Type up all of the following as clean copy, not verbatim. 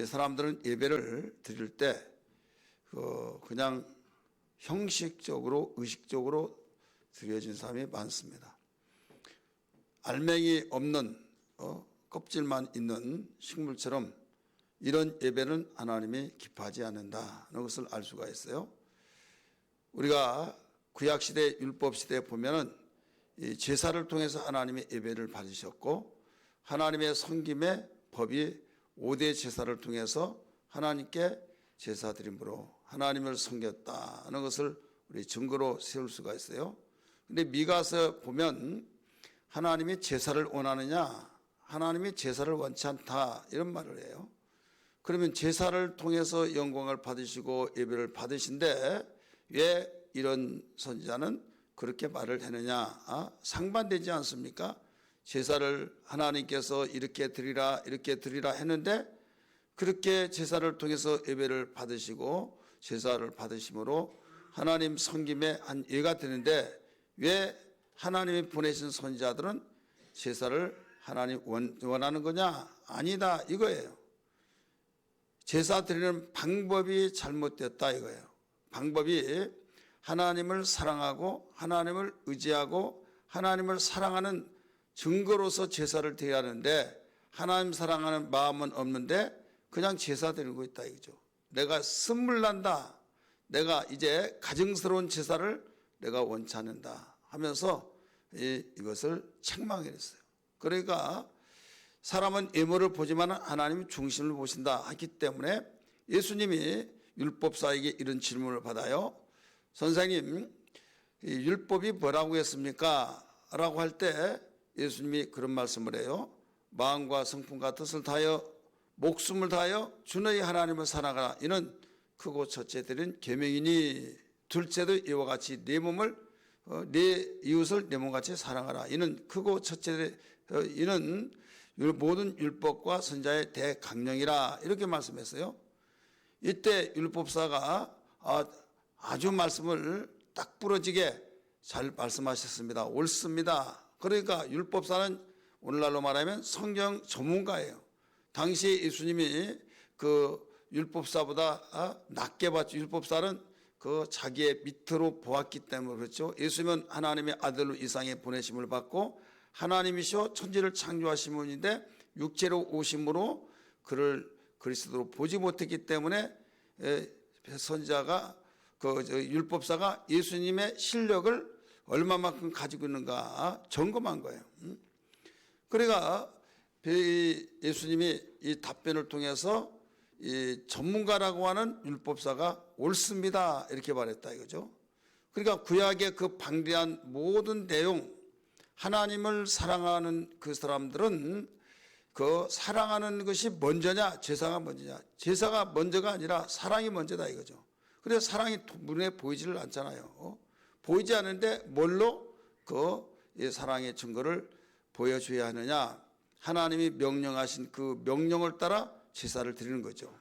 사람들은 예배를 드릴 때 그냥 형식적으로 의식적으로 드려진 사람이 많습니다. 알맹이 없는 껍질만 있는 식물처럼 이런 예배는 하나님이 기뻐하지 않는다는 것을 알 수가 있어요. 우리가 구약시대 율법시대에 보면은 이 제사를 통해서 하나님의 예배를 받으셨고, 하나님의 섬김의 법이 5대 제사를 통해서 하나님께 제사 드림으로 하나님을 섬겼다는 것을 우리 증거로 세울 수가 있어요. 근데 미가서 보면 하나님이 제사를 원하느냐, 하나님이 제사를 원치 않다, 이런 말을 해요. 그러면 제사를 통해서 영광을 받으시고 예배를 받으신데 왜 이런 선지자는 그렇게 말을 했느냐? 상반되지 않습니까? 제사를 하나님께서 이렇게 드리라 이렇게 드리라 했는데 그렇게 제사를 통해서 예배를 받으시고 제사를 받으심으로 하나님 섬김의 한 예가 되는데 왜 하나님이 보내신 선지자들은 제사를 하나님 원하는 거냐? 아니다, 이거예요. 제사 드리는 방법이 잘못됐다, 이거예요. 방법이 하나님을 사랑하고 하나님을 의지하고 하나님을 사랑하는 증거로서 제사를 드려야 하는데 하나님 사랑하는 마음은 없는데 그냥 제사 드리고 있다, 이거죠. 내가 선물 난다, 내가 이제 가증스러운 제사를 내가 원치 않는다 하면서 이것을 책망했어요. 그러니까 사람은 외모를 보지만 하나님이 중심을 보신다 하기 때문에 예수님이 율법사에게 이런 질문을 받아요. 선생님, 율법이 뭐라고 했습니까? 라고 할 때 예수님이 그런 말씀을 해요. 마음과 성품과 뜻을 다하여 목숨을 다하여 주 너희 하나님을 사랑하라. 이는 크고 첫째 드린 계명이니 둘째도 이와 같이 네 몸을 네 이웃을 내 몸같이 사랑하라. 이는 크고 첫째 이는 모든 율법과 선지자의 대강령이라, 이렇게 말씀했어요. 이때 율법사가 아주 말씀을 딱 부러지게 잘 말씀하셨습니다. 옳습니다. 그러니까 율법사는 오늘날로 말하면 성경 전문가예요. 당시 예수님이 그 율법사보다 낮게 봤죠. 율법사는 그 자기의 밑으로 보았기 때문에 그렇죠. 예수님은 하나님의 아들로 이 세상에 보내심을 받고 하나님이시오 천지를 창조하신 분인데 육체로 오심으로 그를 그리스도로 보지 못했기 때문에 선지자가 율법사가 예수님의 실력을 얼마만큼 가지고 있는가 점검한 거예요. 그러니까 예수님이 이 답변을 통해서 이 전문가라고 하는 율법사가 옳습니다, 이렇게 말했다, 이거죠. 그러니까 구약의 그 방대한 모든 내용, 하나님을 사랑하는 그 사람들은 그 사랑하는 것이 먼저냐 제사가 먼저냐, 제사가 먼저가 아니라 사랑이 먼저다, 이거죠. 그래서 사랑이 눈에 보이지를 않잖아요. 보이지 않는데 뭘로 그 사랑의 증거를 보여줘야 하느냐? 하나님이 명령하신 그 명령을 따라 제사를 드리는 거죠.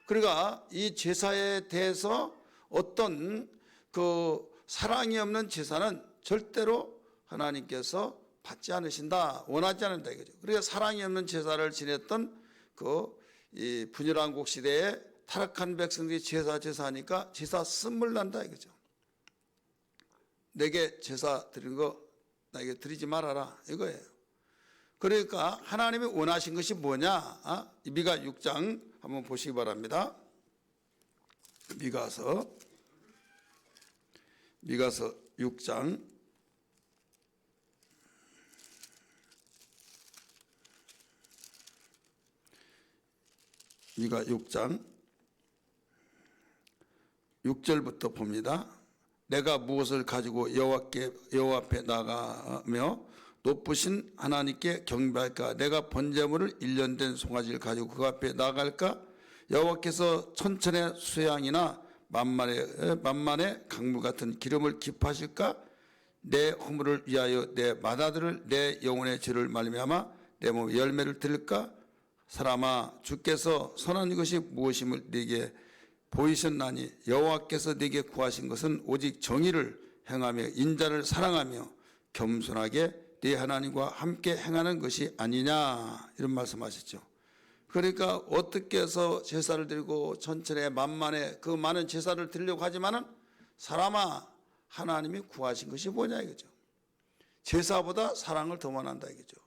그러니까 이 제사에 대해서 어떤 그 사랑이 없는 제사는 절대로 하나님께서 받지 않으신다, 원하지 않는다, 이거죠. 그러니까 사랑이 없는 제사를 지냈던 이 분열왕국 시대에 타락한 백성들이 제사하니까 제사 쓴물 난다, 이거죠. 내게 제사 드리는 거 나에게 드리지 말아라, 이거예요. 그러니까 하나님이 원하신 것이 뭐냐? 미가 6장 한번 보시기 바랍니다. 미가서 6장 미가 6장 6절부터 봅니다. 내가 무엇을 가지고 여호와 앞에 나가며 높으신 하나님께 경배할까? 내가 번제물을 1년 된 송아지를 가지고 그 앞에 나갈까? 여호와께서 천천의 수양이나 만만의 강물 같은 기름을 기뻐하실까? 내 허물을 위하여 내 맏아들을 내 영혼의 죄를 말미암아 내 몸에 열매를 들을까? 사람아, 주께서 선한 것이 무엇임을 네게 보이셨나니 여호와께서 네게 구하신 것은 오직 정의를 행하며 인자를 사랑하며 겸손하게 네 하나님과 함께 행하는 것이 아니냐, 이런 말씀하셨죠. 그러니까 어떻게 해서 제사를 드리고 천천에 만만에 그 많은 제사를 드리려고 하지만은 사람아 하나님이 구하신 것이 뭐냐 이거죠. 제사보다 사랑을 더 원한다 이거죠.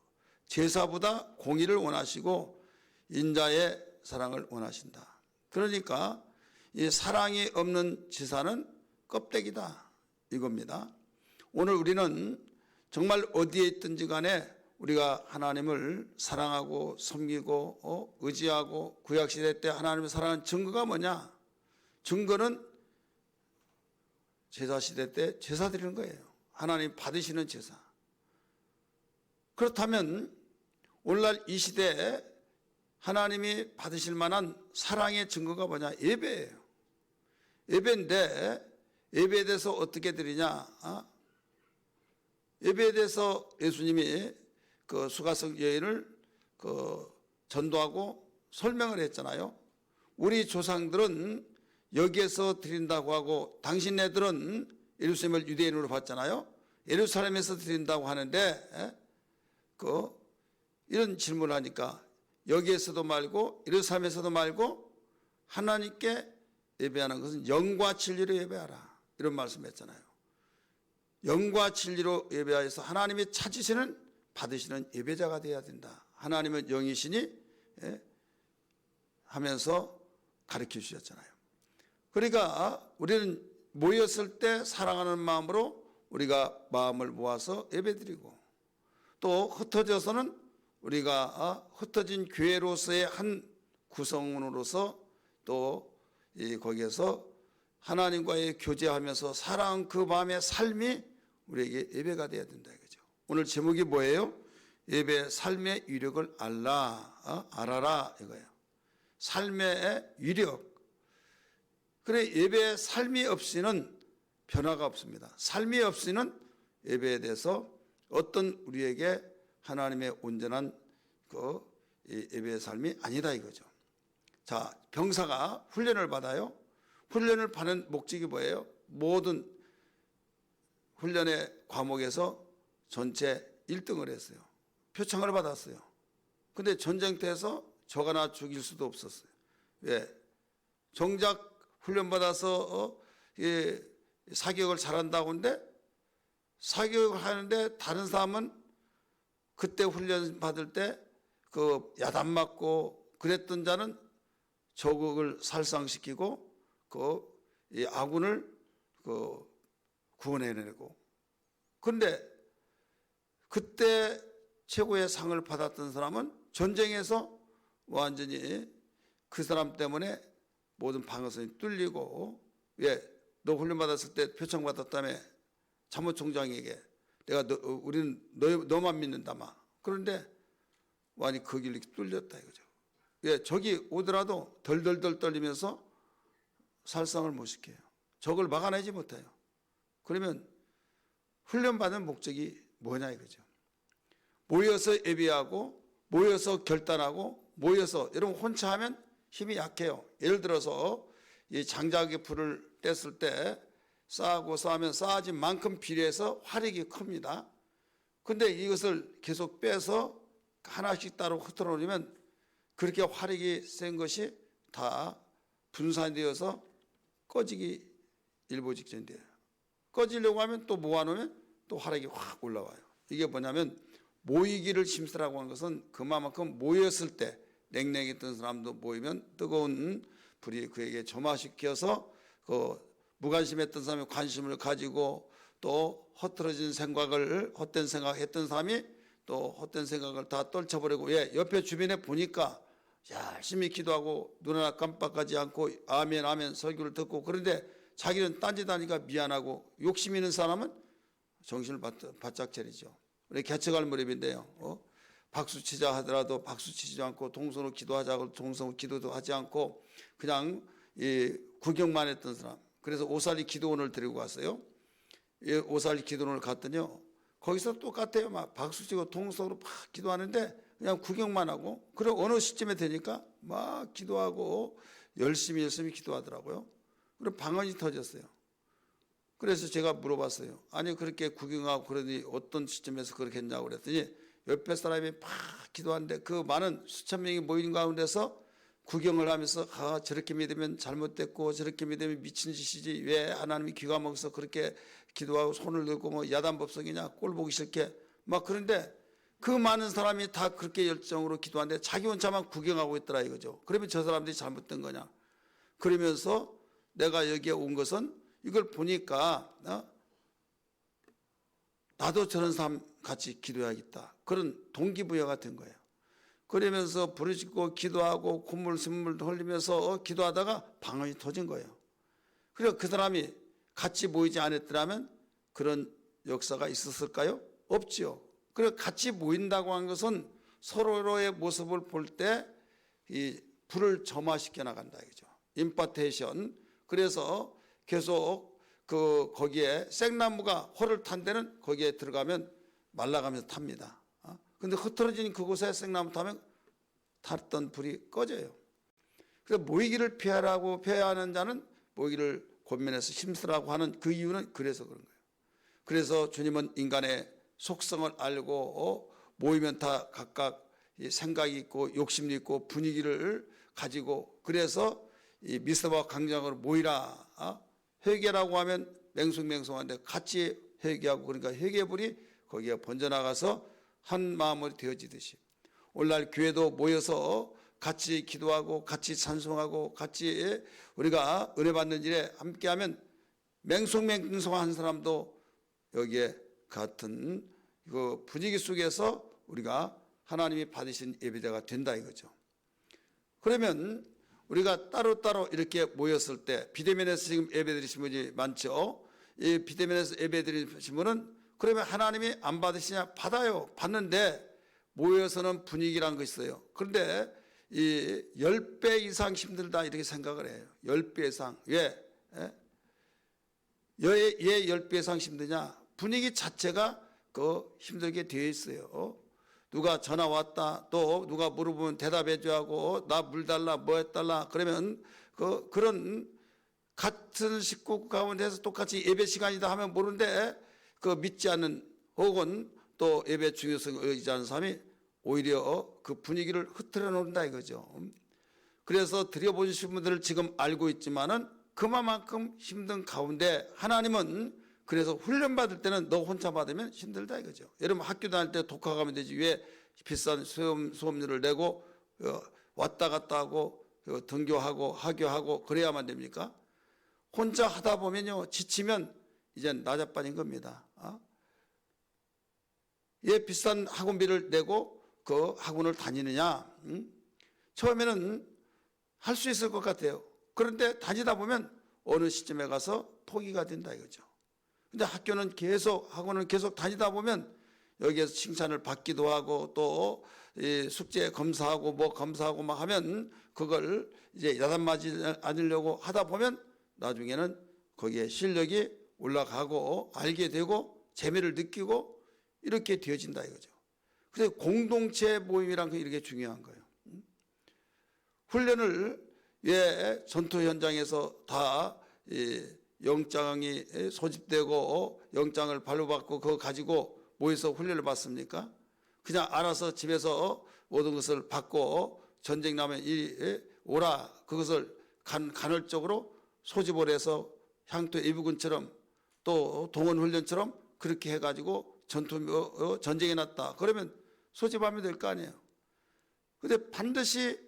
제사보다 공의를 원하시고 인자의 사랑을 원하신다. 그러니까 이 사랑이 없는 제사는 껍데기다 이겁니다. 오늘 우리는 정말 어디에 있든지 간에 우리가 하나님을 사랑하고 섬기고 의지하고 구약시대 때 하나님을 사랑하는 증거가 뭐냐? 증거는 제사시대 때 제사 드리는 거예요. 하나님 받으시는 제사. 그렇다면 오늘날 이 시대에 하나님이 받으실 만한 사랑의 증거가 뭐냐? 예배예요. 예배인데 예배에 대해서 어떻게 드리냐? 예배에 대해서 예수님이 그 수가성 여인을 전도하고 설명을 했잖아요. 우리 조상들은 여기에서 드린다고 하고 당신네들은 예루살렘을 유대인으로 봤잖아요. 예루살렘에서 드린다고 하는데 이런 질문을 하니까 여기에서도 말고 예루살렘에서도 말고 하나님께 예배하는 것은 영과 진리로 예배하라 이런 말씀했잖아요. 영과 진리로 예배하여서 하나님이 찾으시는 받으시는 예배자가 되어야 된다. 하나님은 영이시니 하면서 가르쳐 주셨잖아요. 그러니까 우리는 모였을 때 사랑하는 마음으로 우리가 마음을 모아서 예배드리고 또 흩어져서는 우리가 흩어진 교회로서의 한 구성원으로서 또 거기에서 하나님과의 교제하면서 사랑 그 마음의 삶이 우리에게 예배가 되어야 된다 이거죠. 오늘 제목이 뭐예요? 예배 삶의 위력을 알아라 이거예요. 삶의 위력. 그래 예배의 삶이 없이는 변화가 없습니다. 삶이 없이는 예배에 대해서 어떤 우리에게 하나님의 온전한 그 예배의 삶이 아니다 이거죠. 자, 병사가 훈련을 받아요. 훈련을 받는 목적이 뭐예요? 모든 훈련의 과목에서 전체 1등을 했어요. 표창을 받았어요. 근데 전쟁터에서 저가나 죽일 수도 없었어요. 왜? 정작 훈련받아서 사격을 잘한다고 하는데 사격을 하는데 다른 사람은 그때 훈련 받을 때 그 야단 맞고 그랬던 자는 적을 살상시키고 이 아군을 구원해내고 그런데 그때 최고의 상을 받았던 사람은 전쟁에서 완전히 그 사람 때문에 모든 방어선이 뚫리고 왜? 너 훈련 받았을 때 표창 받았다며 참모총장에게 내가 우리는 너만 믿는다마 그런데 완전히 그 길이 뚫렸다 이거죠. 왜? 적이 오더라도 덜덜덜 떨리면서 살상을 못 시켜요. 적을 막아내지 못해요. 그러면 훈련받은 목적이 뭐냐 이거죠. 모여서 예배하고 모여서 결단하고 모여서 여러분 혼자 하면 힘이 약해요. 예를 들어서 이 장작의 불을 뗐을 때 쌓으면 쌓아진 만큼 비례해서 화력이 큽니다. 근데 이것을 계속 빼서 하나씩 따로 흩어 놓으면 그렇게 화력이 센 것이 다 분산되어서 꺼지기 일보 직전이에요. 꺼지려고 하면 또 모아놓으면 또 화력이 확 올라와요. 이게 뭐냐면 모이기를 힘쓰라고 하는 것은 그만큼 모였을 때 냉랭했던 사람도 모이면 뜨거운 불이 그에게 점화시켜서 무관심했던 사람이 관심을 가지고 또 헛들어진 생각을 헛된 생각했던 사람이 또 헛된 생각을 다 떨쳐버리고 왜? 옆에 주변에 보니까 열심히 기도하고 눈 하나 깜빡하지 않고 아멘 아멘 설교를 듣고 그런데 자기는 딴짓하니까 미안하고 욕심 있는 사람은 정신을 바짝 차리죠. 우리 개척할 무렵인데요. 박수치자 하더라도 박수치지 않고 동서로 기도하자고 동서로 기도도 하지 않고 그냥 구경만 했던 사람. 그래서 오살리 기도원을 데리고 갔어요. 오살리 기도원을 갔더니요. 거기서 똑같아요. 막 박수치고 동서로 막 기도하는데 그냥 구경만 하고 그리고 어느 시점에 되니까 막 기도하고 열심히 기도하더라고요. 그리고 방언이 터졌어요. 그래서 제가 물어봤어요. 아니 그렇게 구경하고 그러니 어떤 시점에서 그렇게 했냐고 그랬더니 옆에 사람이 막 기도하는데 그 많은 수천 명이 모인 가운데서 구경을 하면서 저렇게 믿으면 잘못됐고 저렇게 믿으면 미친 짓이지 왜 하나님이 귀가 먹어서 그렇게 기도하고 손을 들고 뭐 야단법석이냐 꼴 보기 싫게 막 그런데 그 많은 사람이 다 그렇게 열정으로 기도하는데 자기 혼자만 구경하고 있더라 이거죠. 그러면 저 사람들이 잘못된 거냐. 그러면서 내가 여기에 온 것은 이걸 보니까 나도 저런 사람 같이 기도해야겠다. 그런 동기부여가 된 거예요. 그러면서 부르짖고 기도하고 콧물 숨물 흘리면서 기도하다가 방언이 터진 거예요. 그래서 그 사람이 같이 모이지 않았더라면 그런 역사가 있었을까요? 없지요. 그래서 같이 모인다고 한 것은 서로의 모습을 볼 때 이 불을 점화시켜 나간다 이거죠. 임파테이션. 그래서 계속 거기에 생나무가 호를 탄 데는 거기에 들어가면 말라가면서 탑니다. 근데 흐트러진 그곳에 생나무 타면 탔던 불이 꺼져요. 그래서 모이기를 피하라고 피하는 자는 모이기를 권면해서 힘쓰라고 하는 그 이유는 그래서 그런 거예요. 그래서 주님은 인간의 속성을 알고 모이면 다 각각 생각이 있고 욕심이 있고 분위기를 가지고 그래서 이 미스터와 강장으로 모이라. 회개라고 하면 맹숭맹숭한데 같이 회개하고 그러니까 회개불이 거기에 번져나가서 한 마음으로 되어지듯이 오늘날 교회도 모여서 같이 기도하고 같이 찬송하고 같이 우리가 은혜 받는 일에 함께하면 맹숭맹숭한 사람도 여기에 같은 그 분위기 속에서 우리가 하나님이 받으신 예배자가 된다 이거죠. 그러면 우리가 따로따로 이렇게 모였을 때 비대면에서 지금 예배드리신 분이 많죠. 이 비대면에서 예배드리신 분은 그러면 하나님이 안 받으시냐? 받아요. 받는데 모여서는 분위기란 거 있어요. 그런데 이 10배 이상 힘들다 이렇게 생각을 해요. 10배 이상. 왜? 왜 10배 이상 힘드냐? 분위기 자체가 그 힘들게 되어 있어요. 누가 전화 왔다 또 누가 물어보면 대답해 줘야 하고 나 물 달라 뭐 해달라 그러면 그런 같은 식구 가운데서 똑같이 예배 시간이다 하면 모르는데 그 믿지 않는 혹은 또 예배 중요성을 여기지 않는 사람이 오히려 그 분위기를 흐트러 놓는다 이거죠. 그래서 드려보신 분들을 지금 알고 있지만은 그만큼 힘든 가운데 하나님은 그래서 훈련 받을 때는 너 혼자 받으면 힘들다 이거죠. 여러분 학교 다닐 때 독학하면 되지 왜 비싼 수업료를 내고 왔다 갔다 하고 등교하고 하교하고 그래야만 됩니까? 혼자 하다 보면요 지치면 이제 나자빠진 겁니다. 왜 비싼 학원비를 내고 그 학원을 다니느냐? 처음에는 할 수 있을 것 같아요. 그런데 다니다 보면 어느 시점에 가서 포기가 된다 이거죠. 근데 학교는 계속 학원을 계속 다니다 보면 여기에서 칭찬을 받기도 하고 또 숙제 검사하고 뭐 검사하고 막 하면 그걸 이제 야단 맞지 않으려고 하다 보면 나중에는 거기에 실력이 올라가고 알게 되고 재미를 느끼고 이렇게 되어진다 이거죠. 그래서 공동체 모임이란 게 이렇게 중요한 거예요. 훈련을 왜 전투 현장에서 다 영장이 소집되고 영장을 발부받고 그거 가지고 모여서 훈련을 받습니까? 그냥 알아서 집에서 모든 것을 받고 전쟁 나면 오라 그것을 간헐적으로 소집을 해서 향토 예비군처럼 또 동원훈련처럼 그렇게 해가지고 전쟁이 났다 그러면 소집하면 될 거 아니에요. 근데 반드시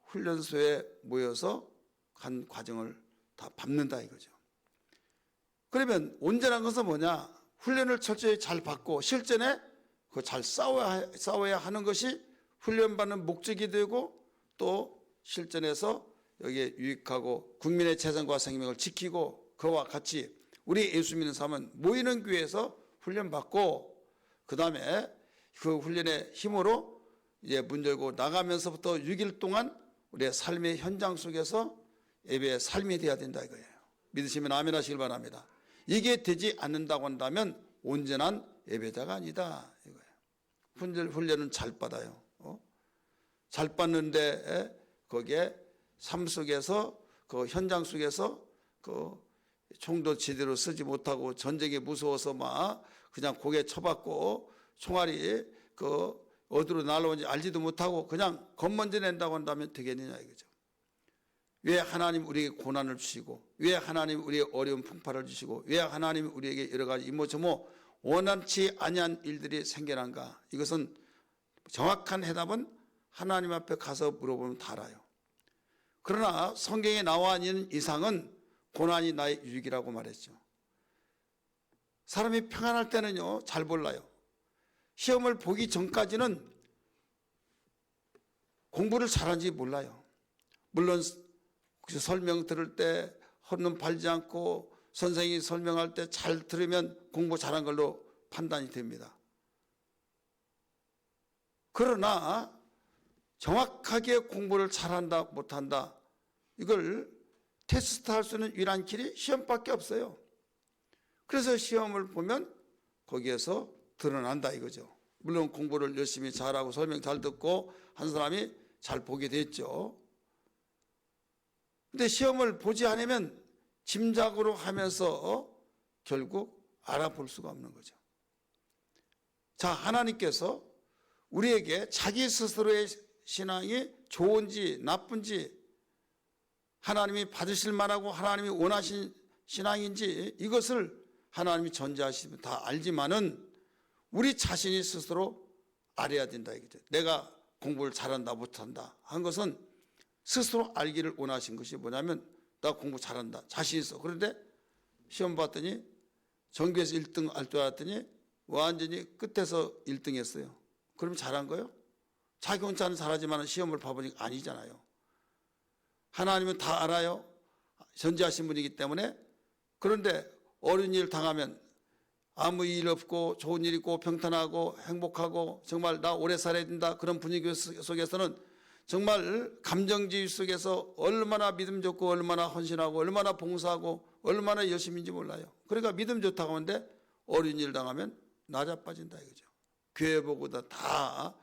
훈련소에 모여서 한 과정을 다 밟는다 이거죠. 그러면 온전한 것은 뭐냐? 훈련을 철저히 잘 받고 실전에 그 잘 싸워야 하는 것이 훈련받는 목적이 되고 또 실전에서 여기에 유익하고 국민의 재산과 생명을 지키고 그와 같이 우리 예수 믿는 사람은 모이는 교회에서 훈련받고 그 다음에 그 훈련의 힘으로 이제 문 열고 나가면서부터 6일 동안 우리의 삶의 현장 속에서 예배의 삶이 돼야 된다 이거예요. 믿으시면 아멘 하시길 바랍니다. 이게 되지 않는다고 한다면 온전한 예배자가 아니다 이거예요. 훈련은 잘 받아요. 잘 받는데 거기에 삶 속에서 그 현장 속에서 그 총도 제대로 쓰지 못하고 전쟁이 무서워서 막 그냥 고개 쳐박고 총알이 그 어디로 날아오는지 알지도 못하고 그냥 겉먼지 낸다고 한다면 되겠느냐 이거죠. 왜 하나님 우리에게 고난을 주시고, 왜 하나님 우리에게 어려운 풍파를 주시고, 왜 하나님 우리에게 여러 가지 이모저모 원한치 아니한 일들이 생겨난가? 이것은 정확한 해답은 하나님 앞에 가서 물어보면 다 알아요. 그러나 성경에 나와 있는 이상은 고난이 나의 유익이라고 말했죠. 사람이 평안할 때는요, 잘 몰라요. 시험을 보기 전까지는 공부를 잘하는지 몰라요. 물론 설명 들을 때 헛눈 팔지 않고 선생님이 설명할 때 잘 들으면 공부 잘한 걸로 판단이 됩니다. 그러나 정확하게 공부를 잘한다 못한다, 이걸 테스트할 수 있는 유일한 길이 시험밖에 없어요. 그래서 시험을 보면 거기에서 드러난다 이거죠. 물론 공부를 열심히 잘하고 설명 잘 듣고 한 사람이 잘 보게 됐죠. 근데 시험을 보지 않으면 짐작으로 하면서 결국 알아볼 수가 없는 거죠. 자, 하나님께서 우리에게 자기 스스로의 신앙이 좋은지 나쁜지, 하나님이 받으실 만하고 하나님이 원하신 신앙인지, 이것을 하나님이 전제하시면 다 알지만은 우리 자신이 스스로 알아야 된다 이거죠. 내가 공부를 잘한다 못한다 한 것은 스스로 알기를 원하신 것이 뭐냐면, 나 공부 잘한다, 자신 있어. 그런데 시험 봤더니 전교에서 1등 할 줄 알았더니 완전히 끝에서 1등 했어요. 그러면 잘한 거예요? 자기 혼자는 잘하지만 시험을 봐보니까 아니잖아요. 하나님은 다 알아요. 전지하신 분이기 때문에. 그런데 어려운 일 당하면 아무 일 없고 좋은 일 있고 평탄하고 행복하고 정말 나 오래 살아야 된다, 그런 분위기 속에서는 정말 감정주의 속에서 얼마나 믿음 좋고 얼마나 헌신하고 얼마나 봉사하고 얼마나 열심인지 몰라요. 그러니까 믿음 좋다고 하는데 어려운 일 당하면 낮아빠진다 이거죠. 교회 보고도 다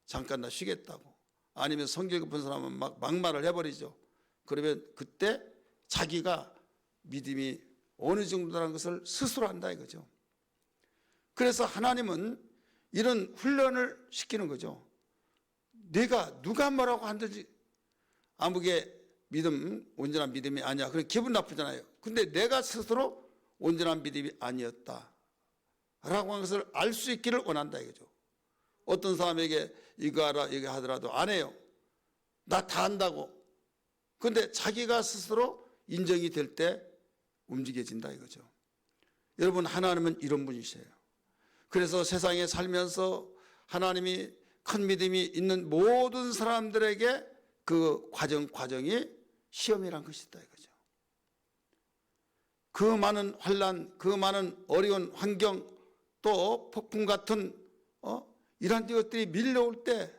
잠깐 나 쉬겠다고, 아니면 성경 급한 사람은 막 막말을 해버리죠. 그러면 그때 자기가 믿음이 어느 정도라는 것을 스스로 한다 이거죠. 그래서 하나님은 이런 훈련을 시키는 거죠. 내가 누가 뭐라고 한든지 아무게 믿음, 온전한 믿음이 아니야, 그래 기분 나쁘잖아요. 근데 내가 스스로 온전한 믿음이 아니었다 라고 하는 것을 알 수 있기를 원한다 이거죠. 어떤 사람에게 이거 하라 이거 하더라도 안 해요. 나 다 한다고. 근데 자기가 스스로 인정이 될 때 움직여진다 이거죠. 여러분, 하나님은 이런 분이세요. 그래서 세상에 살면서 하나님이 큰 믿음이 있는 모든 사람들에게 그 과정이 시험이란 것이다 이거죠. 그 많은 환난, 그 많은 어려운 환경, 또 폭풍 같은 이런 것들이 밀려올 때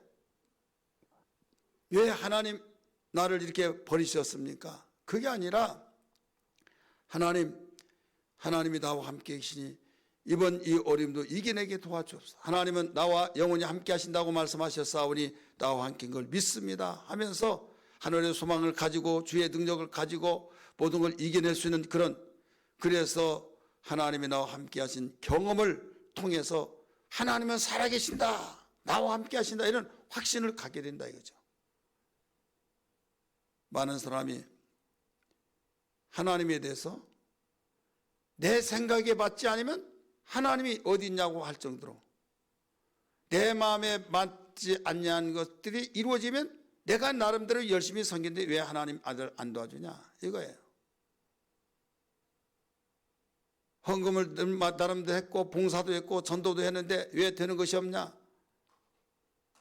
왜 하나님 나를 이렇게 버리셨습니까? 그게 아니라 하나님이 나와 함께 계시니 이번 이 어림도 이겨내게 도와주옵소서. 하나님은 나와 영원히 함께 하신다고 말씀하셨사오니 나와 함께인 걸 믿습니다 하면서 하늘의 소망을 가지고 주의 능력을 가지고 모든 걸 이겨낼 수 있는 그래서 하나님이 나와 함께 하신 경험을 통해서 하나님은 살아계신다, 나와 함께 하신다, 이런 확신을 갖게 된다 이거죠. 많은 사람이 하나님에 대해서 내 생각에 맞지 않으면 하나님이 어디 있냐고 할 정도로, 내 마음에 맞지 않는 것들이 이루어지면 내가 나름대로 열심히 섬기는데 왜 하나님 아들 안 도와주냐 이거예요. 헌금을 나름대로 했고 봉사도 했고 전도도 했는데 왜 되는 것이 없냐?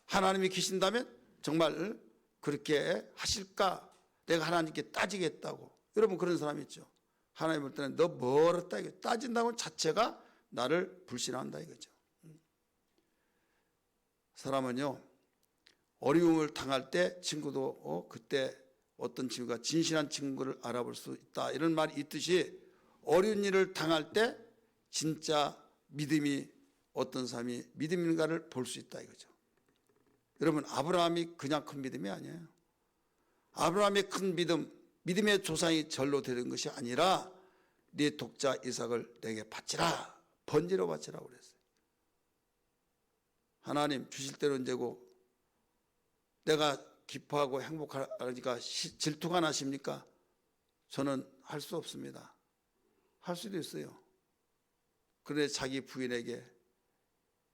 하나님이 계신다면 정말 그렇게 하실까? 내가 하나님께 따지겠다고. 여러분, 그런 사람이 있죠. 하나님 볼 때는 너 멀었다 이거 따진다고 자체가 나를 불신한다 이거죠. 사람은요, 어려움을 당할 때 친구도 그때 어떤 친구가 진실한 친구를 알아볼 수 있다, 이런 말이 있듯이 어려운 일을 당할 때 진짜 믿음이 어떤 사람이 믿음인가를 볼 수 있다 이거죠. 여러분, 아브라함이 그냥 큰 믿음이 아니에요. 아브라함의 큰 믿음의 조상이 절로 되는 것이 아니라 네 독자 이삭을 내게 바치라, 번지로 바치라고 그랬어요. 하나님 주실 때는 언제고 내가 기뻐하고 행복하니까 질투가 나십니까? 저는 할 수 없습니다. 할 수도 있어요. 그런데 자기 부인에게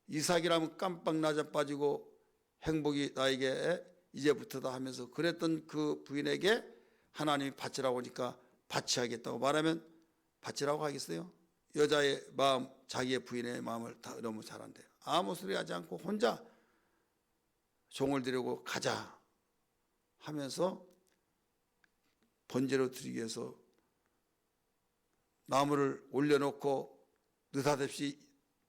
이삭이라면 깜빡 낮아 빠지고 행복이 나에게 이제부터다 하면서 그랬던 그 부인에게 하나님이 바치라고 하니까 바치하겠다고 말하면 바치라고 하겠어요? 여자의 마음, 자기의 부인의 마음을 다 너무 잘 안대요. 아무 소리 하지 않고 혼자 종을 데리고 가자 하면서 번제로 드리기 위해서 나무를 올려놓고 느닷없이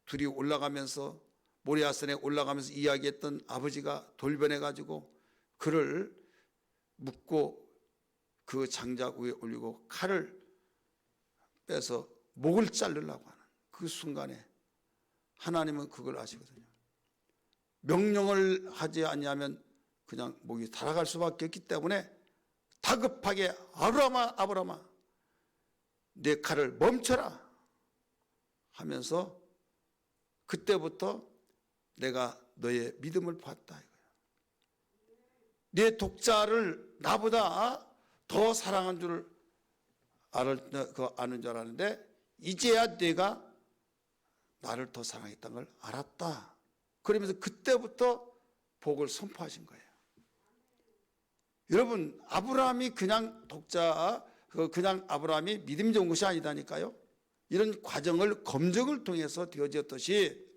둘이 올라가면서 모리아산에 올라가면서 이야기했던 아버지가 돌변해가지고 그를 묶고 그 장작 위에 올리고 칼을 빼서 목을 자르려고 하는 그 순간에 하나님은 그걸 아시거든요. 명령을 하지 않냐면 그냥 목이 달아갈 수밖에 없기 때문에 다급하게 아브라함아 아브라함아 내 칼을 멈춰라 하면서 그때부터 내가 너의 믿음을 봤다 이거예요. 내 독자를 나보다 더 사랑한 줄 아는 줄 알았는데 이제야 내가 나를 더 사랑했다는 걸 알았다. 그러면서 그때부터 복을 선포하신 거예요. 여러분 아브라함이 그냥 독자 그냥 아브라함이 믿음이 좋은 것이 아니다니까요. 이런 과정을 검증을 통해서 되어졌듯이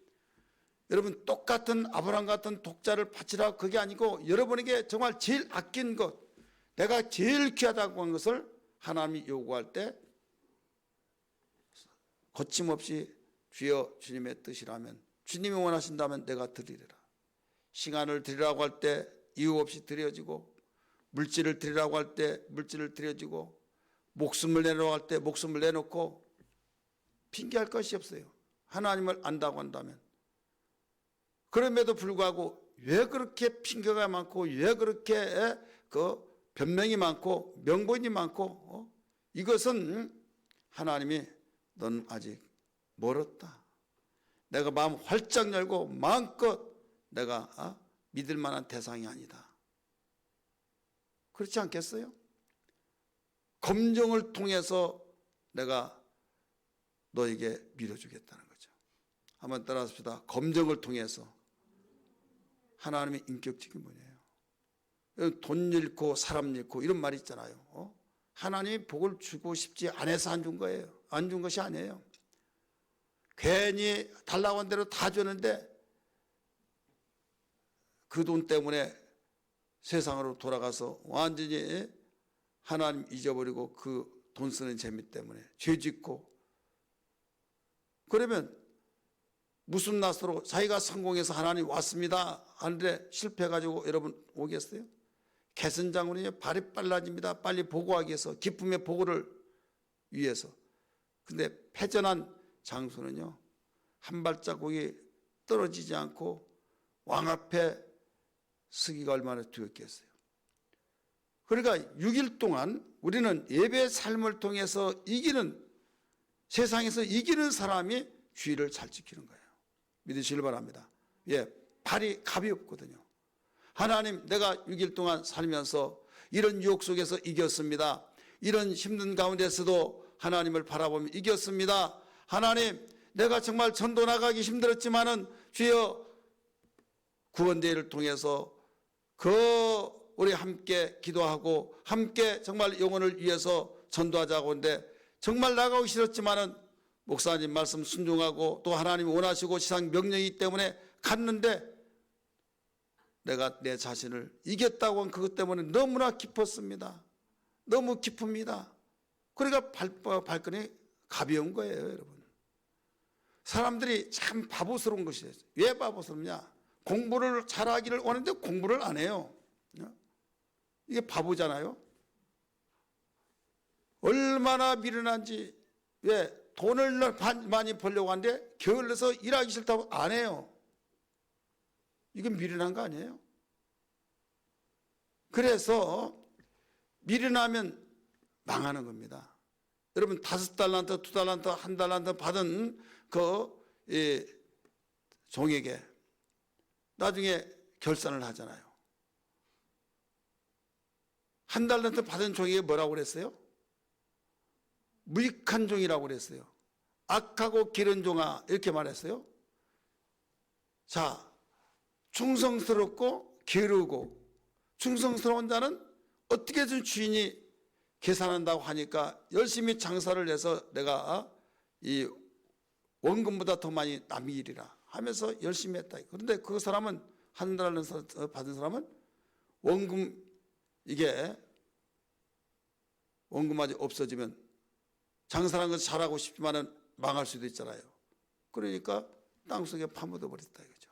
여러분 똑같은 아브라함 같은 독자를 바치라 그게 아니고 여러분에게 정말 제일 아낀 것 내가 제일 귀하다고 한 것을 하나님이 요구할 때 거침없이 주여 주님의 뜻이라면 주님이 원하신다면 내가 드리리라. 시간을 드리라고 할 때 이유 없이 드려지고 물질을 드리라고 할 때 물질을 드려지고 목숨을 내놓으라고 할 때 목숨을 내놓고 핑계할 것이 없어요. 하나님을 안다고 한다면. 그럼에도 불구하고 왜 그렇게 핑계가 많고 왜 그렇게 그 변명이 많고 명분이 많고 이것은 하나님이 넌 아직 멀었다. 내가 마음 활짝 열고 마음껏 내가 믿을 만한 대상이 아니다. 그렇지 않겠어요? 검증을 통해서 내가 너에게 밀어주겠다는 거죠. 한번 따라합시다. 검증을 통해서 하나님의 인격적인 분이에요. 돈 잃고 사람 잃고 이런 말이 있잖아요. 하나님이 복을 주고 싶지 않아서 안 준 거예요. 안 준 것이 아니에요. 괜히 달라고 한 대로 다 줬는데 그 돈 때문에 세상으로 돌아가서 완전히 하나님 잊어버리고 그 돈 쓰는 재미 때문에 죄 짓고 그러면 무슨 낯으로 자기가 성공해서 하나님 왔습니다 하는데 실패해가지고 여러분 오겠어요? 개선장군이 발이 빨라집니다. 빨리 보고하기 위해서 기쁨의 보고를 위해서. 근데 패전한 장수는요 한 발자국이 떨어지지 않고 왕 앞에 서기가 얼마나 두렵겠어요. 그러니까 6일 동안 우리는 예배의 삶을 통해서 이기는 세상에서 이기는 사람이 주의를 잘 지키는 거예요. 믿으시길 바랍니다. 예, 발이 가볍거든요. 하나님 내가 6일 동안 살면서 이런 유혹 속에서 이겼습니다. 이런 힘든 가운데서도 하나님을 바라보며 이겼습니다. 하나님 내가 정말 전도 나가기 힘들었지만은 주여 구원대회를 통해서 우리 함께 기도하고 함께 정말 영혼을 위해서 전도하자고 하는데 정말 나가기 싫었지만은 목사님 말씀 순종하고 또 하나님이 원하시고 지상 명령이기 때문에 갔는데 내가 내 자신을 이겼다고 한 그것 때문에 너무나 기뻤습니다. 너무 기쁩니다. 그러니까 발끈이 가벼운 거예요, 여러분. 사람들이 참 바보스러운 것이에요. 왜 바보스럽냐? 공부를 잘하기를 원하는데 공부를 안 해요. 이게 바보잖아요. 얼마나 미련한지. 왜 돈을 많이 벌려고 하는데 게을러서 일하기 싫다고 안 해요. 이건 미련한 거 아니에요? 그래서 미련하면 망하는 겁니다. 여러분 5달란트, 2달란트, 1달란트 받은 그 종에게 나중에 결산을 하잖아요. 한 달란트 받은 종에게 뭐라고 그랬어요? 무익한 종이라고 그랬어요. 악하고 기른 종아 이렇게 말했어요. 자, 충성스럽고 게으르고 충성스러운 자는 어떻게든 주인이 계산한다고 하니까 열심히 장사를 해서 내가 이 원금보다 더 많이 남기리라 하면서 열심히 했다. 그런데 그 사람은 한 달란트 받은 사람은 원금 이게 원금까지 없어지면 장사라는 건 잘하고 싶지만은 망할 수도 있잖아요. 그러니까 땅속에 파묻어 버렸다 이거죠.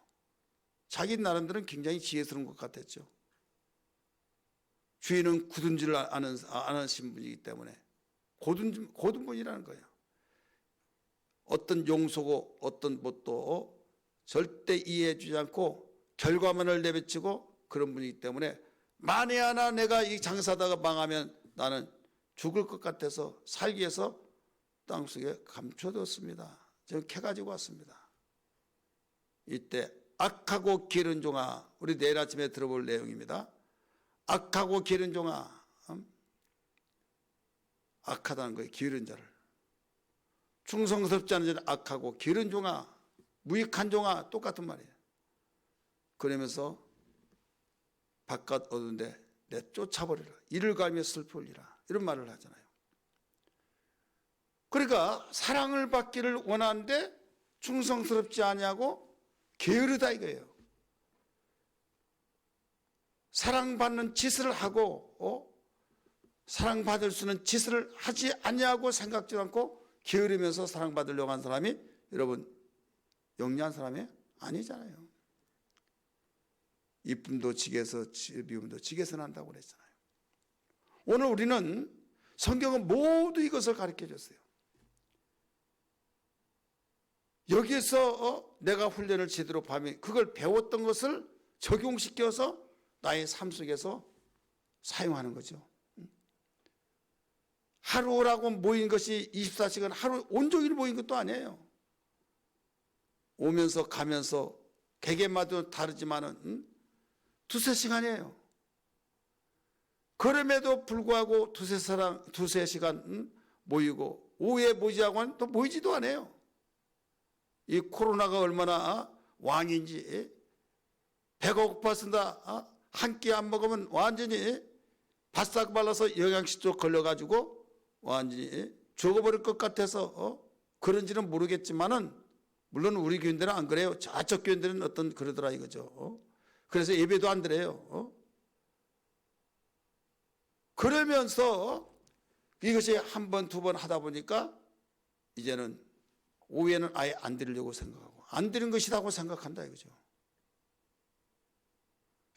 자기 나름대로는 굉장히 지혜스러운 것 같았죠. 주인은 굳은 줄 아는 분이기 때문에 고든 분이라는 거예요. 어떤 용서고 어떤 뭣도 절대 이해해 주지 않고 결과만을 내비치고 그런 분이기 때문에 만에 하나 내가 이 장사다가 망하면 나는 죽을 것 같아서 살기 위해서 땅속에 감춰뒀습니다. 저는 캐가지고 왔습니다. 이때 악하고 기른 종아, 우리 내일 아침에 들어볼 내용입니다. 악하고 기른 종아, 악하다는 거예요. 기른 자를. 충성스럽지 않은 자는 악하고 기른 종아, 무익한 종아 똑같은 말이에요. 그러면서 바깥 어두운데 내쫓아버리라. 이를 갈며 슬프리라. 이런 말을 하잖아요. 그러니까 사랑을 받기를 원하는데 충성스럽지 아니하고 게으르다 이거예요. 사랑받는 짓을 하고 사랑받을 수 있는 짓을 하지 아니하고 생각지 않고 게으르면서 사랑받으려고 한 사람이 여러분 영리한 사람이 아니잖아요. 이쁨도 지게서 미움도 지게서 난다고 그랬잖아요. 오늘 우리는 성경은 모두 이것을 가르쳐 줬어요. 여기서 내가 훈련을 제대로 받으면 그걸 배웠던 것을 적용시켜서 나의 삶 속에서 사용하는 거죠. 하루라고 모인 것이 24시간 하루 온종일 모인 것도 아니에요. 오면서 가면서 개개마다 다르지만은 두세 시간이에요. 그럼에도 불구하고 두세 시간 모이고 오후에 모이자고 하면 또 모이지도 않아요. 이 코로나가 얼마나 왕인지 배가 고팠습니다. 한 끼 안 먹으면 완전히 바싹 발라서 영양실조 걸려가지고 완전히 죽어버릴 것 같아서 그런지는 모르겠지만은 물론 우리 교인들은 안 그래요. 저쪽 교인들은 어떤 그러더라 이거죠. 그래서 예배도 안 드려요. 그러면서 이것이 한 번, 두 번 하다 보니까 이제는 오후에는 아예 안 드리려고 생각하고 안 드리는 것이라고 생각한다 이거죠.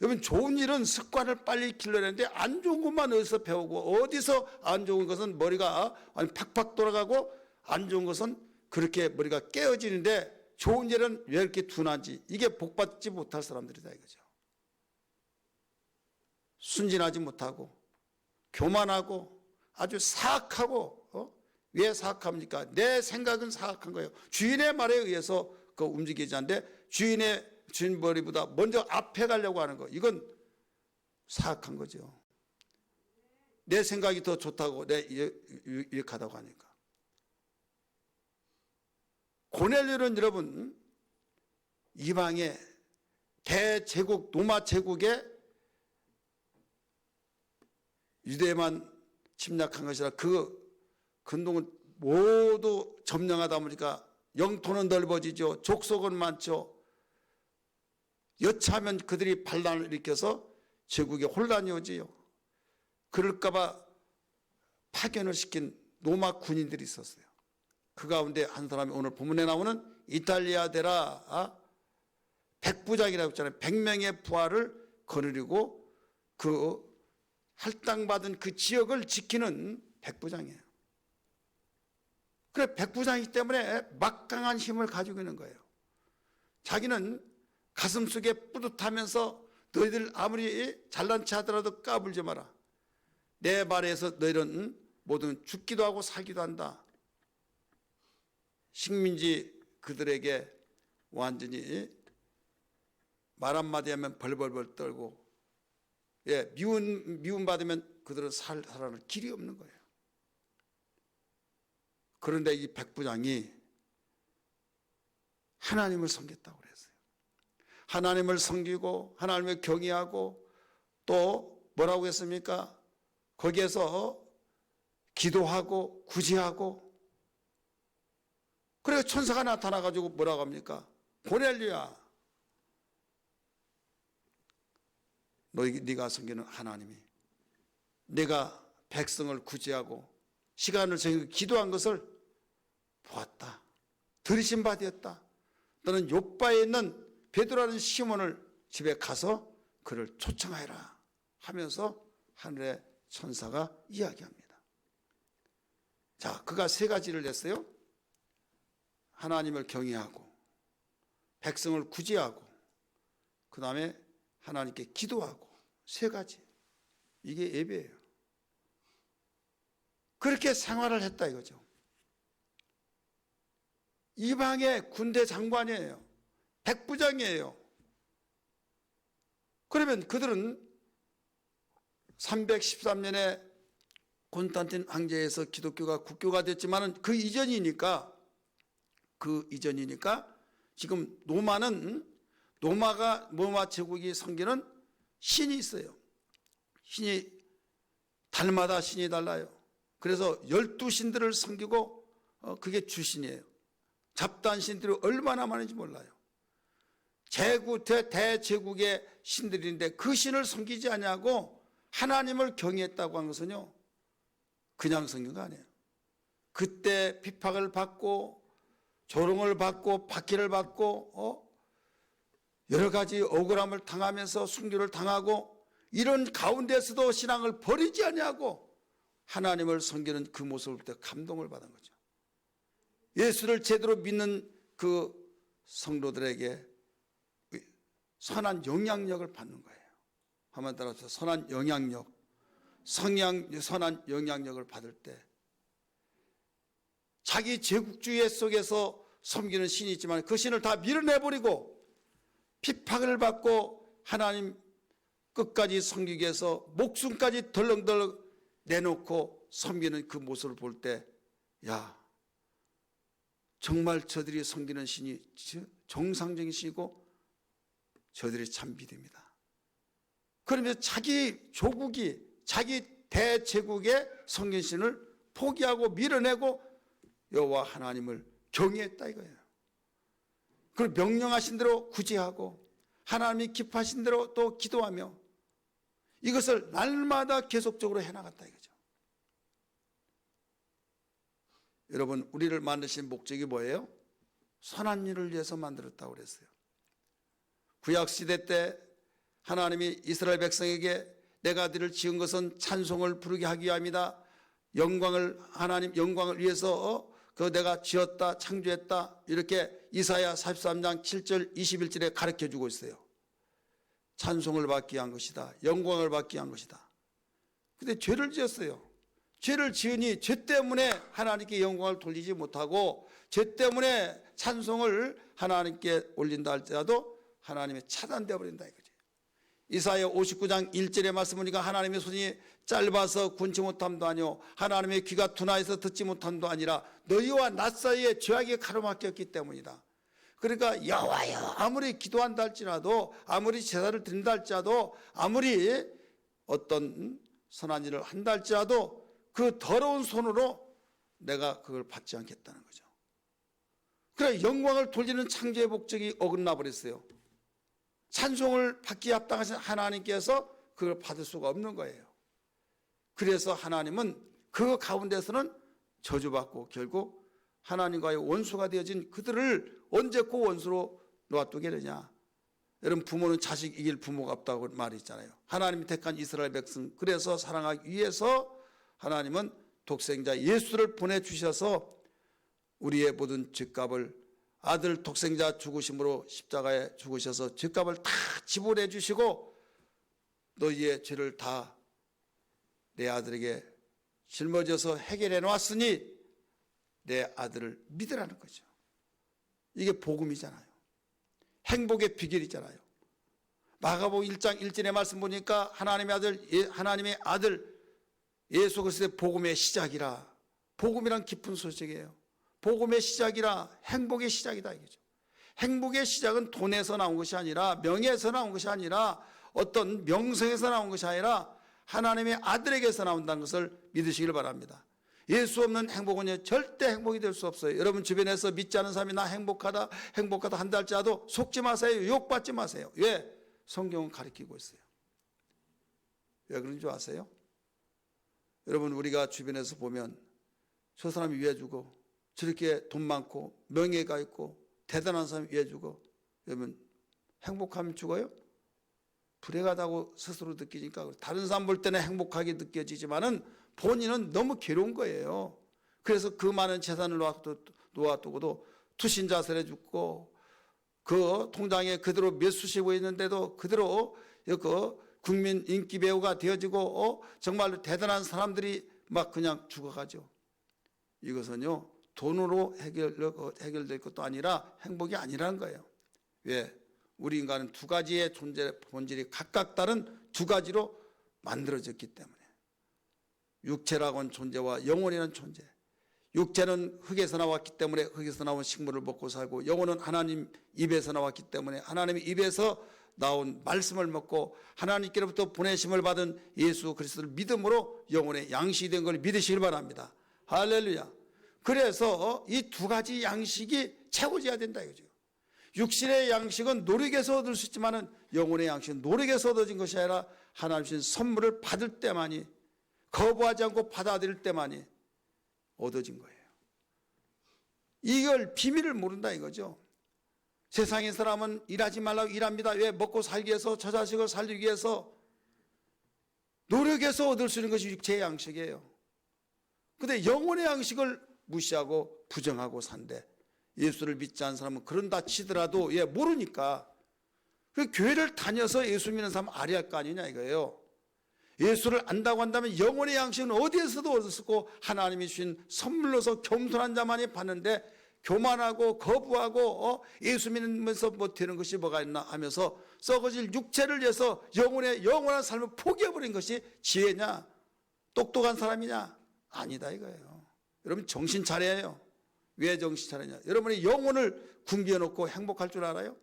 여러분 좋은 일은 습관을 빨리 길러내는데 안 좋은 것만 어디서 배우고 어디서 안 좋은 것은 머리가 팍팍 돌아가고 안 좋은 것은 그렇게 머리가 깨어지는데 좋은 일은 왜 이렇게 둔하지? 이게 복받지 못할 사람들이다 이거죠. 순진하지 못하고 교만하고 아주 사악하고 왜 사악합니까? 내 생각은 사악한 거예요. 주인의 말에 의해서 그 움직이지 않는데 주인 머리보다 먼저 앞에 가려고 하는 거 이건 사악한 거죠. 내 생각이 더 좋다고 내 유익하다고 하니까. 고넬료는 여러분 이방의 대제국 로마 제국의 유대만 침략한 것이라 그 근동은 모두 점령하다 보니까 영토는 넓어지죠. 족속은 많죠. 여차하면 그들이 반란을 일으켜서 제국에 혼란이 오지요. 그럴까 봐 파견을 시킨 로마 군인들이 있었어요. 그 가운데 한 사람이 오늘 본문에 나오는 이탈리아 데라 백부장이라고 했잖아요. 100명의 부하를 거느리고 그 할당받은 그 지역을 지키는 백부장이에요. 그래 백부장이기 때문에 막강한 힘을 가지고 있는 거예요. 자기는 가슴속에 뿌듯하면서 너희들 아무리 잘난 체 하더라도 까불지 마라. 내 말에서 너희는 모든 죽기도 하고 살기도 한다. 식민지 그들에게 완전히 말 한마디 하면 벌벌벌 떨고, 예, 미움 받으면 그들은 살아날 길이 없는 거예요. 그런데 이 백부장이 하나님을 섬겼다고 그랬어요. 하나님을 섬기고 하나님을 경외하고 또 뭐라고 했습니까? 거기에서 기도하고 구제하고, 그래서 천사가 나타나가지고 뭐라고 합니까? 고넬료야, 네가 섬기는 하나님이 네가 백성을 구제하고 시간을 정해서 기도한 것을 보았다. 들으신 바 되었다. 너는 요바에 있는 베드로라는 시몬을 집에 가서 그를 초청하여라 하면서 하늘의 천사가 이야기합니다. 자, 그가 세 가지를 냈어요. 하나님을 경외하고 백성을 구제하고 그 다음에 하나님께 기도하고, 세 가지. 이게 예배예요. 그렇게 생활을 했다 이거죠. 이방의 군대 장관이에요. 백부장이에요. 그러면 그들은 313년에 콘스탄틴 황제에서 기독교가 국교가 됐지만 그 이전이니까 지금 로마 제국이 섬기는 신이 있어요. 신이 달마다 신이 달라요. 그래서 12신들을 섬기고 그게 주신이에요. 잡다한 신들이 얼마나 많은지 몰라요. 대제국의 신들인데 그 신을 섬기지 아니하고 하나님을 경외했다고 한 것은요, 그냥 섬긴 거 아니에요. 그때 핍박을 받고 조롱을 받고 박해를 받고 여러 가지 억울함을 당하면서 순교를 당하고 이런 가운데서도 신앙을 버리지 아니하고 하나님을 섬기는 그 모습을 볼 때 감동을 받은 거죠. 예수를 제대로 믿는 그 성도들에게 선한 영향력을 받는 거예요. 한번 따라서 선한 영향력, 선한 영향력을 받을 때 자기 제국주의 속에서 섬기는 신이 있지만 그 신을 다 밀어내버리고 핍박을 받고 하나님 끝까지 섬기기 위해서 목숨까지 덜렁덜렁 내놓고 섬기는 그 모습을 볼 때, 야, 정말 저들이 섬기는 신이 정상적인 신이고 저들이 참 믿음이다. 그러면 자기 조국이, 자기 대제국의 섬긴 신을 포기하고 밀어내고 여호와 하나님을 경외했다 이거예요. 그걸 명령하신 대로 구제하고 하나님이 기뻐하신 대로 또 기도하며 이것을 날마다 계속적으로 해나갔다 이거죠. 여러분, 우리를 만드신 목적이 뭐예요? 선한 일을 위해서 만들었다고 그랬어요. 구약시대 때 하나님이 이스라엘 백성에게 내가 너를 지은 것은 찬송을 부르게 하기 위함이다. 하나님 영광을 위해서 내가 지었다, 창조했다. 이렇게 이사야 43장 7절 21절에 가르쳐 주고 있어요. 찬송을 받기 위한 것이다. 영광을 받기 위한 것이다. 근데 죄를 지었어요. 죄를 지으니 죄 때문에 하나님께 영광을 돌리지 못하고 죄 때문에 찬송을 하나님께 올린다 할지라도 하나님의 차단되어 버린다 이거지. 이사야 59장 1절의 말씀 보니까 하나님의 손이 짧아서 군치 못함도 아니요 하나님의 귀가 둔하여서 듣지 못함도 아니라 너희와 나 사이에 죄악이 가로막혔기 때문이다. 그러니까 여호와여 아무리 기도한다 할지라도 아무리 제사를 드린다 할지라도 아무리 어떤 선한 일을 한다 할지라도 그 더러운 손으로 내가 그걸 받지 않겠다는 거죠. 그래 영광을 돌리는 창조의 목적이 어긋나 버렸어요. 찬송을 받기에 합당하신 하나님께서 그걸 받을 수가 없는 거예요. 그래서 하나님은 그 가운데서는 저주받고 결국 하나님과의 원수가 되어진 그들을 언제 그 원수로 놓아두게 되냐. 여러분, 부모는 자식 이길 부모가 없다고 말이 있잖아요. 하나님이 택한 이스라엘 백성, 그래서 사랑하기 위해서 하나님은 독생자 예수를 보내주셔서 우리의 모든 죄값을 아들 독생자 죽으심으로 십자가에 죽으셔서 죄값을 다 지불해 주시고 너희의 죄를 다 내 아들에게 짊어져서 해결해 놓았으니 내 아들을 믿으라는 거죠. 이게 복음이잖아요. 행복의 비결이잖아요. 마가복음 1장 1절의 말씀 보니까 하나님의 아들 예수 그리스도의 복음의 시작이라. 복음이란 깊은 소식이에요. 복음의 시작이라, 행복의 시작이다 이거죠. 행복의 시작은 돈에서 나온 것이 아니라, 명예에서 나온 것이 아니라, 어떤 명성에서 나온 것이 아니라 하나님의 아들에게서 나온다는 것을 믿으시길 바랍니다. 예수 없는 행복은 절대 행복이 될 수 없어요. 여러분 주변에서 믿지 않은 사람이 나 행복하다 한다 할지라도 속지 마세요. 유혹받지 마세요. 왜? 성경은 가르치고 있어요. 왜 그런 줄 아세요? 여러분 우리가 주변에서 보면 저 사람이 위해주고 저렇게 돈 많고 명예가 있고 대단한 사람이 위해주고, 여러분 행복하면 죽어요? 불행하다고 스스로 느끼니까 다른 사람 볼 때는 행복하게 느껴지지만은 본인은 너무 괴로운 거예요. 그래서 그 많은 재산을 놓아두고도 투신자살해 죽고, 그 통장에 그대로 몇 수씩 있는데도 그대로 그 국민 인기 배우가 되어지고 정말로 대단한 사람들이 막 그냥 죽어가죠. 이것은요 돈으로 해결될 것도 아니라 행복이 아니라는 거예요. 왜? 우리 인간은 두 가지의 존재 본질이 각각 다른 두 가지로 만들어졌기 때문에, 육체라고는 존재와 영혼이라는 존재. 육체는 흙에서 나왔기 때문에 흙에서 나온 식물을 먹고 살고, 영혼은 하나님 입에서 나왔기 때문에 하나님 입에서 나온 말씀을 먹고 하나님께로부터 보내심을 받은 예수 그리스도를 믿음으로 영혼의 양식이 된 걸 믿으시길 바랍니다. 할렐루야. 그래서 이 두 가지 양식이 채워져야 된다 이거죠. 육신의 양식은 노력에서 얻을 수 있지만은 영혼의 양식은 노력에서 얻어진 것이 아니라 하나님 주신 선물을 받을 때만이, 거부하지 않고 받아들일 때만이 얻어진 거예요. 이걸 비밀을 모른다 이거죠. 세상의 사람은 일하지 말라고 일합니다. 왜? 먹고 살기 위해서, 저 자식을 살리기 위해서. 노력해서 얻을 수 있는 것이 육체의 양식이에요. 근데 영혼의 양식을 무시하고 부정하고 산대. 예수를 믿지 않은 사람은 그런다 치더라도 모르니까 그 교회를 다녀서 예수 믿는 사람 알아야 할 거 아니냐 이거예요. 예수를 안다고 한다면 영혼의 양식은 어디에서도 얻을 수 없고 하나님이 주신 선물로서 겸손한 자만이 받는데, 교만하고 거부하고 예수 믿으면서 뭐 되는 것이 뭐가 있나 하면서 썩어질 육체를 위해서 영원한 삶을 포기해버린 것이 지혜냐, 똑똑한 사람이냐? 아니다 이거예요. 여러분 정신 차려요. 왜 정신 차리냐? 여러분이 영혼을 굶겨놓고 행복할 줄 알아요?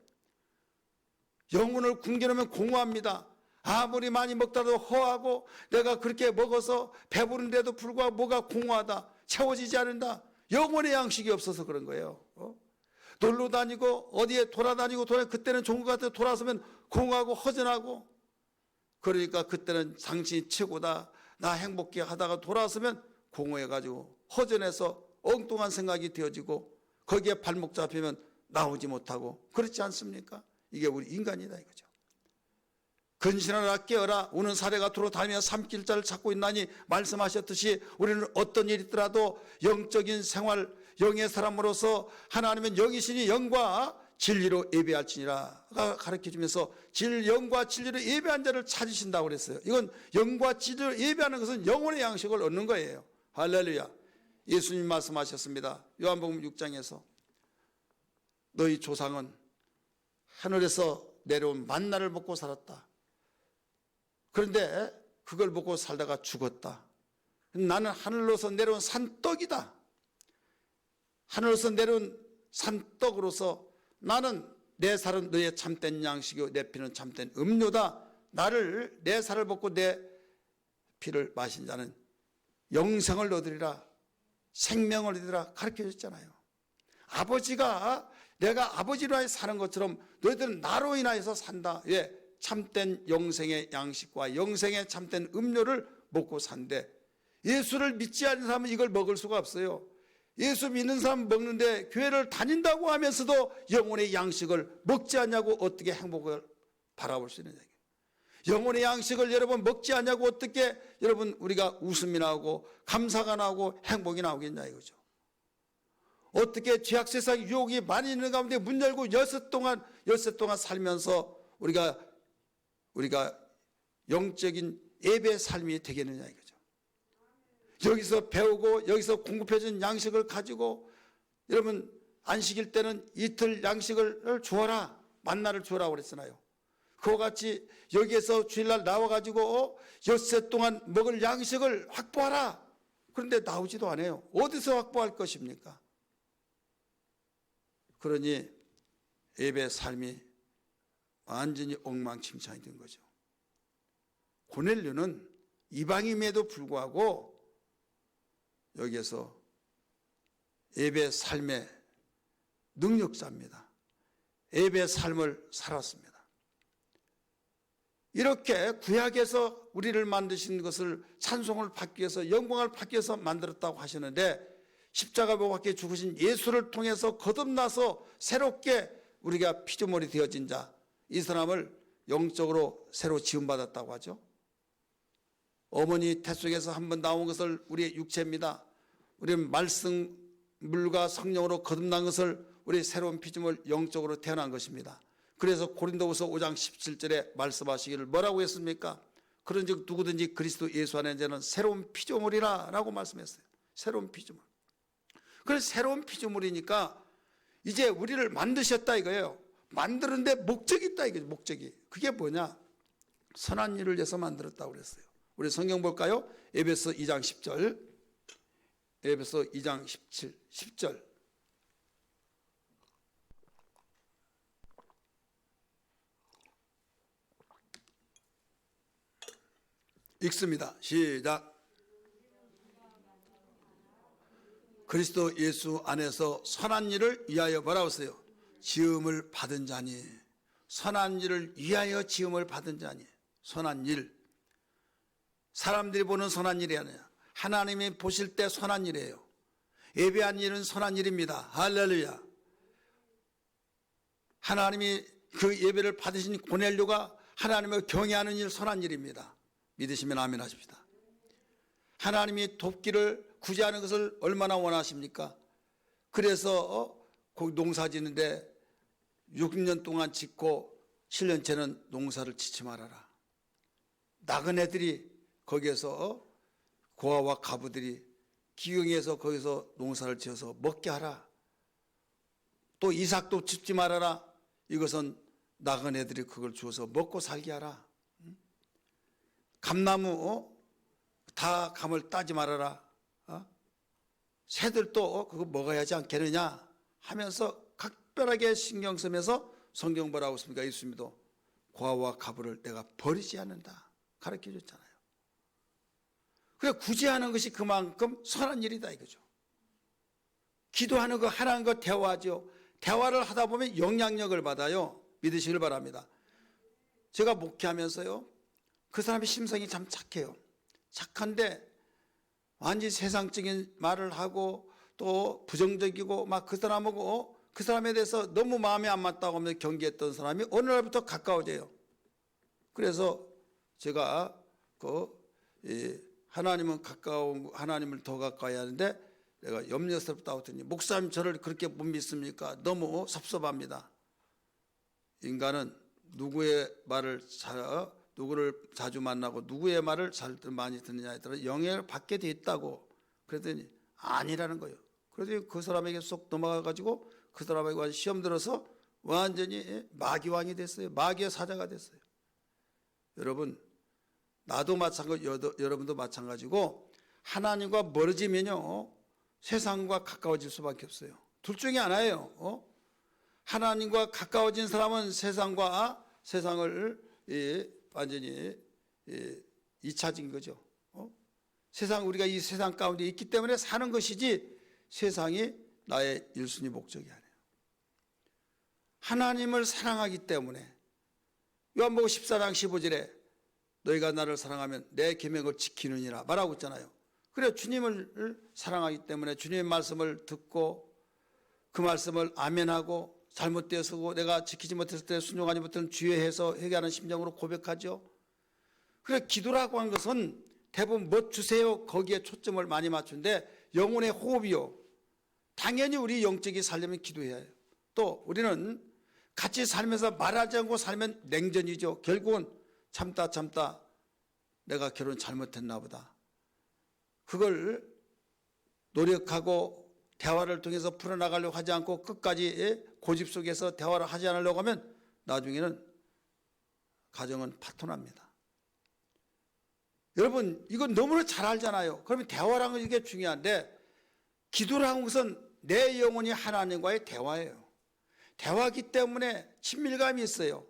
영혼을 굶겨놓으면 공허합니다. 아무리 많이 먹다도 허하고, 내가 그렇게 먹어서 배부른데도 불구하고 뭐가 공허하다, 채워지지 않는다. 영혼의 양식이 없어서 그런 거예요. 놀러 다니고 어디에 돌아다니고 그때는 좋은 것 같아요. 돌아서면 공허하고 허전하고, 그러니까 그때는 당신이 최고다, 나 행복해 하다가 돌아서면 공허해가지고 허전해서 엉뚱한 생각이 되어지고 거기에 발목 잡히면 나오지 못하고, 그렇지 않습니까? 이게 우리 인간이다 이거죠. 근신하라 깨어라, 우는 사례가 도로 다니며 삼킬자를 찾고 있나니 말씀하셨듯이 우리는 어떤 일이 있더라도 영적인 생활, 영의 사람으로서 하나님은 영이시니 영과 진리로 예배할지니라 가르쳐주면서 영과 진리로 예배한 자를 찾으신다고 그랬어요. 이건 영과 진리로 예배하는 것은 영혼의 양식을 얻는 거예요. 할렐루야. 예수님 말씀하셨습니다. 요한복음 6장에서 너희 조상은 하늘에서 내려온 만나를 먹고 살았다. 그런데 그걸 먹고 살다가 죽었다. 나는 하늘로서 내려온 산떡이다. 하늘로서 내려온 산떡으로서 나는 내 살은 너의 참된 양식이요 내 피는 참된 음료다. 내 살을 먹고 내 피를 마신 자는 영생을 얻으리라, 생명을 얻으리라 가르쳐줬잖아요. 아버지가 내가 아버지로 인하여 사는 것처럼 너희들은 나로 인하여서 산다. 왜? 참된 영생의 양식과 영생의 참된 음료를 먹고 산대. 예수를 믿지 않는 사람은 이걸 먹을 수가 없어요. 예수 믿는 사람 먹는데 교회를 다닌다고 하면서도 영혼의 양식을 먹지 않냐고 어떻게 행복을 바라볼 수 있느냐. 영혼의 양식을 여러분 먹지 않냐고 어떻게 여러분 우리가 웃음이 나오고 감사가 나오고 행복이 나오겠냐 이거죠. 어떻게 죄악 세상 유혹이 많이 있는 가운데 문 열고 엿새 동안 살면서 우리가 영적인 예배의 삶이 되겠느냐 이거죠. 여기서 배우고 여기서 공급해준 양식을 가지고 여러분 안식일 때는 이틀 양식을 주어라, 만나를 주어라 그랬잖아요. 그와 같이 여기에서 주일날 나와가지고 엿새 동안 먹을 양식을 확보하라. 그런데 나오지도 않아요. 어디서 확보할 것입니까? 그러니 예배 삶이 완전히 엉망진창이 된 거죠. 고넬료는 이방임에도 불구하고 여기에서 예배 삶의 능력자입니다. 예배 삶을 살았습니다. 이렇게 구약에서 우리를 만드신 것을 찬송을 받기 위해서 영광을 받기 위해서 만들었다고 하시는데 십자가 못 박혀 죽으신 예수를 통해서 거듭나서 새롭게 우리가 피조물이 되어진 자, 이 사람을 영적으로 새로 지음받았다고 하죠. 어머니 태속에서 한번 나온 것을 우리의 육체입니다. 우리는 말씀, 물과 성령으로 거듭난 것을 우리 새로운 피조물 영적으로 태어난 것입니다. 그래서 고린도후서 5장 17절에 말씀하시기를 뭐라고 했습니까? 그런즉 누구든지 그리스도 예수 안에 있는 자는 새로운 피조물이라 라고 말씀했어요. 새로운 피조물. 그래서 새로운 피조물이니까 이제 우리를 만드셨다 이거예요. 만드는데 목적이 있다 이거죠. 목적이. 그게 뭐냐? 선한 일을 위해서 만들었다고 그랬어요. 우리 성경 볼까요? 에베소 2장 10절. 에베소 2장 10절. 읽습니다. 시작. 그리스도 예수 안에서 선한 일을 위하여 뭐라고 했어요? 지음을 받은 자니. 선한 일을 위하여 지음을 받은 자니. 선한 일. 사람들이 보는 선한 일이 아니야. 하나님이 보실 때 선한 일이에요. 예배한 일은 선한 일입니다. 할렐루야. 하나님이 그 예배를 받으신 고넬료가 하나님을 경외하는 일 선한 일입니다. 믿으시면 아멘 하십시다. 하나님이 돕기를 구제하는 것을 얼마나 원하십니까? 그래서 농사 지는데 6년 동안 짓고 7년째는 농사를 짓지 말아라. 나그네들이 거기에서 고아와 가부들이 기경에서 거기서 농사를 지어서 먹게 하라. 또 이삭도 짓지 말아라. 이것은 나그네들이 그걸 주어서 먹고 살게 하라. 감나무 다 감을 따지 말아라. 새들도 그거 먹어야 하지 않겠느냐 하면서 각별하게 신경 쓰면서 성경 뭐라고 했습니까? 예수님도 고아와 가부를 내가 버리지 않는다 가르쳐 줬잖아요. 그래 구제하는 것이 그만큼 선한 일이다 이거죠. 기도하는 거 하나님과 대화하죠. 대화를 하다 보면 영향력을 받아요. 믿으시길 바랍니다. 제가 목회하면서요, 그 사람의 심성이 참 착해요. 착한데 완전히 세상적인 말을 하고 또 부정적이고 막 그 사람하고 그 사람에 대해서 너무 마음에 안 맞다고 하면서 경계했던 사람이 어느 날부터 가까워져요. 그래서 제가 하나님은 가까운 하나님을 더 가까이 하는데 내가 염려스럽다고 했더니 목사님 저를 그렇게 못 믿습니까? 너무 섭섭합니다. 인간은 누구의 말을 누구를 자주 만나고 누구의 말을 잘 많이 듣느냐에 따라 영향을 받게 돼 있다고 그랬더니 아니라는 거예요. 그래서 그 사람에게 쏙 넘어가가지고 그 사람에게 시험 들어서 완전히 마귀왕이 됐어요. 마귀의 사자가 됐어요. 여러분 나도 마찬가지, 여러분도 마찬가지고 하나님과 멀어지면요 세상과 가까워질 수밖에 없어요. 둘 중에 하나예요. 하나님과 가까워진 사람은 세상을 완전히 2차적인 거죠. 우리가 이 세상 가운데 있기 때문에 사는 것이지 세상이 나의 1순위 목적이 아니에요. 하나님을 사랑하기 때문에 요한복음 14장 15절에 너희가 나를 사랑하면 내 계명을 지키느니라 말하고 있잖아요. 그래 주님을 사랑하기 때문에 주님의 말씀을 듣고 그 말씀을 아멘하고 잘못되었고 내가 지키지 못했을 때 순종하지 못한 주의해서 회개하는 심정으로 고백하죠. 그래 기도라고 한 것은 대부분 뭐 주세요 거기에 초점을 많이 맞추는데 영혼의 호흡이요. 당연히 우리 영적이 살려면 기도해야 해요. 또 우리는 같이 살면서 말하지 않고 살면 냉전이죠. 결국은 참다 내가 결혼 잘못했나 보다. 그걸 노력하고 대화를 통해서 풀어나가려고 하지 않고 끝까지 고집 속에서 대화를 하지 않으려고 하면 나중에는 가정은 파토납니다. 여러분, 이건 너무나 잘 알잖아요. 그러면 대화라는 건 이게 중요한데, 기도라는 것은 내 영혼이 하나님과의 대화예요. 대화기 때문에 친밀감이 있어요.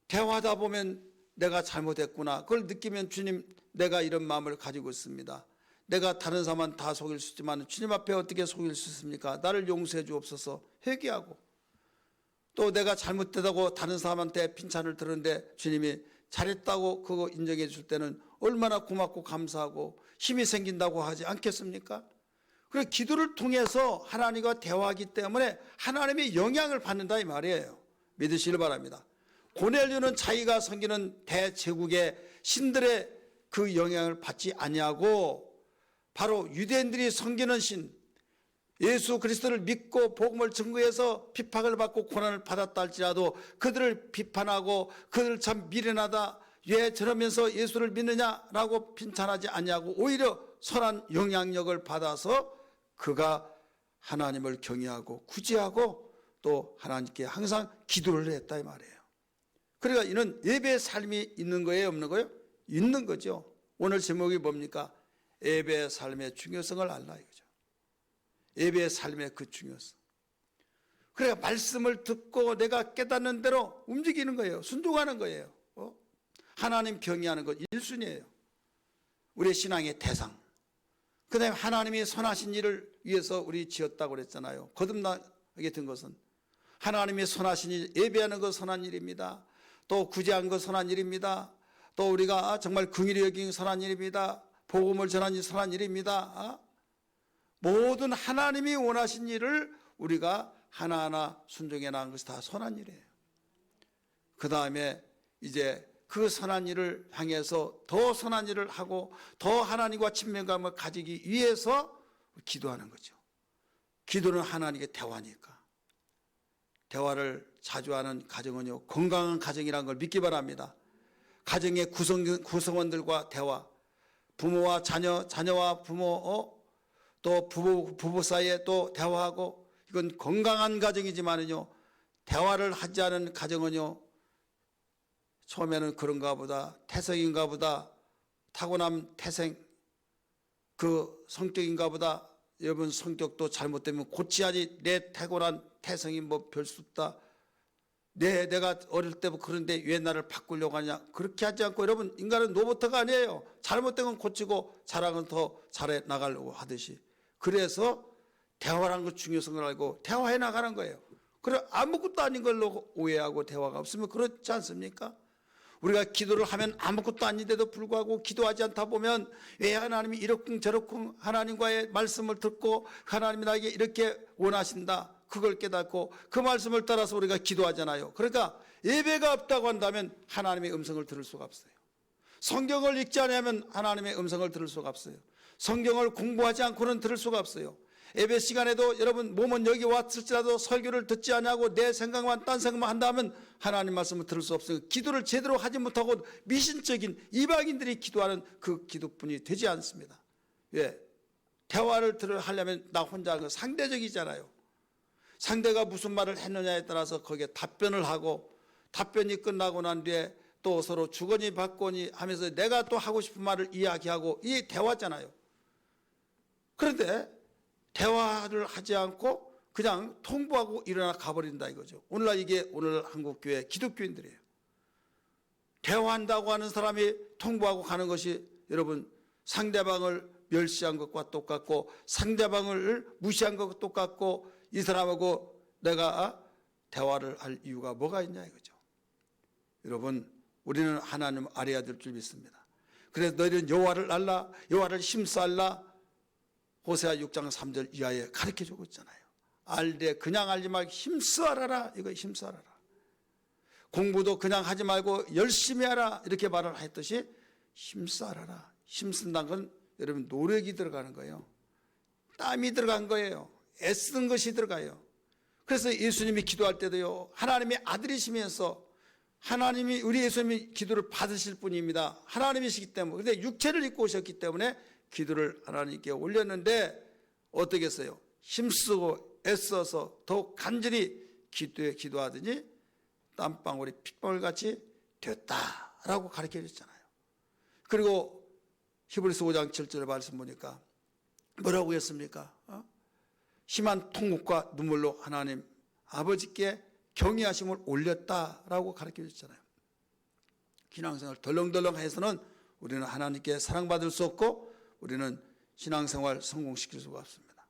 대화하다 보면 내가 잘못했구나, 그걸 느끼면 주님, 내가 이런 마음을 가지고 있습니다. 내가 다른 사람은 다 속일 수 있지만 주님 앞에 어떻게 속일 수 있습니까? 나를 용서해 주옵소서 회개하고, 또 내가 잘못됐다고 다른 사람한테 핀찬을 들었는데 주님이 잘했다고 그거 인정해 줄 때는 얼마나 고맙고 감사하고 힘이 생긴다고 하지 않겠습니까? 그래서 기도를 통해서 하나님과 대화하기 때문에 하나님의 영향을 받는다 이 말이에요. 믿으시길 바랍니다. 고넬료는 자기가 섬기는 대제국의 신들의 그 영향을 받지 아니하고 바로 유대인들이 섬기는 신 예수 그리스도를 믿고 복음을 증거해서 핍박을 받고 고난을 받았다 할지라도 그들을 비판하고 그들 참 미련하다, 왜 저러면서 예수를 믿느냐라고 핀찬하지 아니하고 오히려 선한 영향력을 받아서 그가 하나님을 경외하고 구제하고 또 하나님께 항상 기도를 했다 이 말이에요. 그러니까 이는 예배의 삶이 있는 거예요, 없는 거예요? 있는 거죠. 오늘 제목이 뭡니까? 예배의 삶의 중요성을 알라 이거죠. 예배의 삶의 그 중요성. 그래야 말씀을 듣고 내가 깨닫는 대로 움직이는 거예요. 순종하는 거예요. 하나님 경외하는 것 1순위예요. 우리의 신앙의 대상. 그 다음에 하나님이 선하신 일을 위해서 우리 지었다고 그랬잖아요. 거듭나게 된 것은 하나님이 선하신 일, 예배하는 것 선한 일입니다. 또 구제하는 것 선한 일입니다. 또 우리가 정말 긍휼히 여긴 선한 일입니다. 복음을 전하는 선한 일입니다. 모든 하나님이 원하신 일을 우리가 하나하나 순종해 나간 것이 다 선한 일이에요. 그 다음에 이제 그 선한 일을 향해서 더 선한 일을 하고 더 하나님과 친밀감을 가지기 위해서 기도하는 거죠. 기도는 하나님의 대화니까. 대화를 자주 하는 가정은요, 건강한 가정이라는 걸 믿기 바랍니다. 가정의 구성원들과 대화, 부모와 자녀, 자녀와 부모, 또 부부 사이에 또 대화하고, 이건 건강한 가정이지만은요, 대화를 하지 않은 가정은요, 처음에는 그런가 보다, 태생인가 보다, 타고난 태생, 그 성격인가 보다, 여러분 성격도 잘못되면 고치야지, 내 타고난 태생이 뭐 별 수 없다. 내가 어릴 때부터 그런데 왜 나를 바꾸려고 하냐. 그렇게 하지 않고 여러분, 인간은 로봇가 아니에요. 잘못된 건 고치고 잘한 건 더 잘해 나가려고 하듯이. 그래서 대화라는 것 중요성을 알고 대화해 나가는 거예요. 그래 아무것도 아닌 걸로 오해하고 대화가 없으면 그렇지 않습니까? 우리가 기도를 하면 아무것도 아닌데도 불구하고 기도하지 않다 보면 왜 하나님이 이렇쿵 저렇쿵 하나님과의 말씀을 듣고 하나님이 나에게 이렇게 원하신다, 그걸 깨닫고 그 말씀을 따라서 우리가 기도하잖아요. 그러니까 예배가 없다고 한다면 하나님의 음성을 들을 수가 없어요. 성경을 읽지 않으면 하나님의 음성을 들을 수가 없어요. 성경을 공부하지 않고는 들을 수가 없어요. 예배 시간에도 여러분 몸은 여기 왔을지라도 설교를 듣지 않냐고 내 생각만 딴 생각만 한다면 하나님 말씀을 들을 수 없어요. 기도를 제대로 하지 못하고 미신적인 이방인들이 기도하는 그 기도뿐이 되지 않습니다. 왜? 대화를 하려면 나 혼자 하는 건 상대적이잖아요. 상대가 무슨 말을 했느냐에 따라서 거기에 답변을 하고, 답변이 끝나고 난 뒤에 또 서로 주거니 받거니 하면서 내가 또 하고 싶은 말을 이야기하고, 이게 대화잖아요. 그런데 대화를 하지 않고 그냥 통보하고 일어나 가버린다 이거죠. 오늘날 이게 오늘 한국교회 기독교인들이에요. 대화한다고 하는 사람이 통보하고 가는 것이 여러분 상대방을 멸시한 것과 똑같고, 상대방을 무시한 것과 똑같고, 이 사람하고 내가 대화를 할 이유가 뭐가 있냐 이거죠. 여러분, 우리는 하나님 알아야 될 줄 믿습니다. 그래서 너희는 여호와를 알라, 여호와를 힘써 알라, 호세아 6장 3절 이하에 가르쳐주고 있잖아요. 알되 그냥 알지 말고 힘써 알아라, 이거 힘써 알아라. 공부도 그냥 하지 말고 열심히 하라, 이렇게 말을 했듯이 힘써 알아라. 힘쓴다는 건 여러분 노력이 들어가는 거예요. 땀이 들어간 거예요. 애쓰는 것이 들어가요. 그래서 예수님이 기도할 때도요, 하나님의 아들이시면서 하나님이, 우리 예수님이 기도를 받으실 분입니다. 하나님이시기 때문에. 그런데 육체를 입고 오셨기 때문에 기도를 하나님께 올렸는데 어떻게 했어요? 힘쓰고 애써서 더욱 간절히 기도하더니 땀방울이 핏방울같이 되었다라고 가르쳐 줬잖아요. 그리고 히브리서 5장 7절 말씀 보니까 뭐라고 했습니까? 심한 통곡과 눈물로 하나님 아버지께 경외하심을 올렸다라고 가르쳐 줬잖아요. 신앙생활 덜렁덜렁 해서는 우리는 하나님께 사랑받을 수 없고 우리는 신앙생활 성공시킬 수가 없습니다.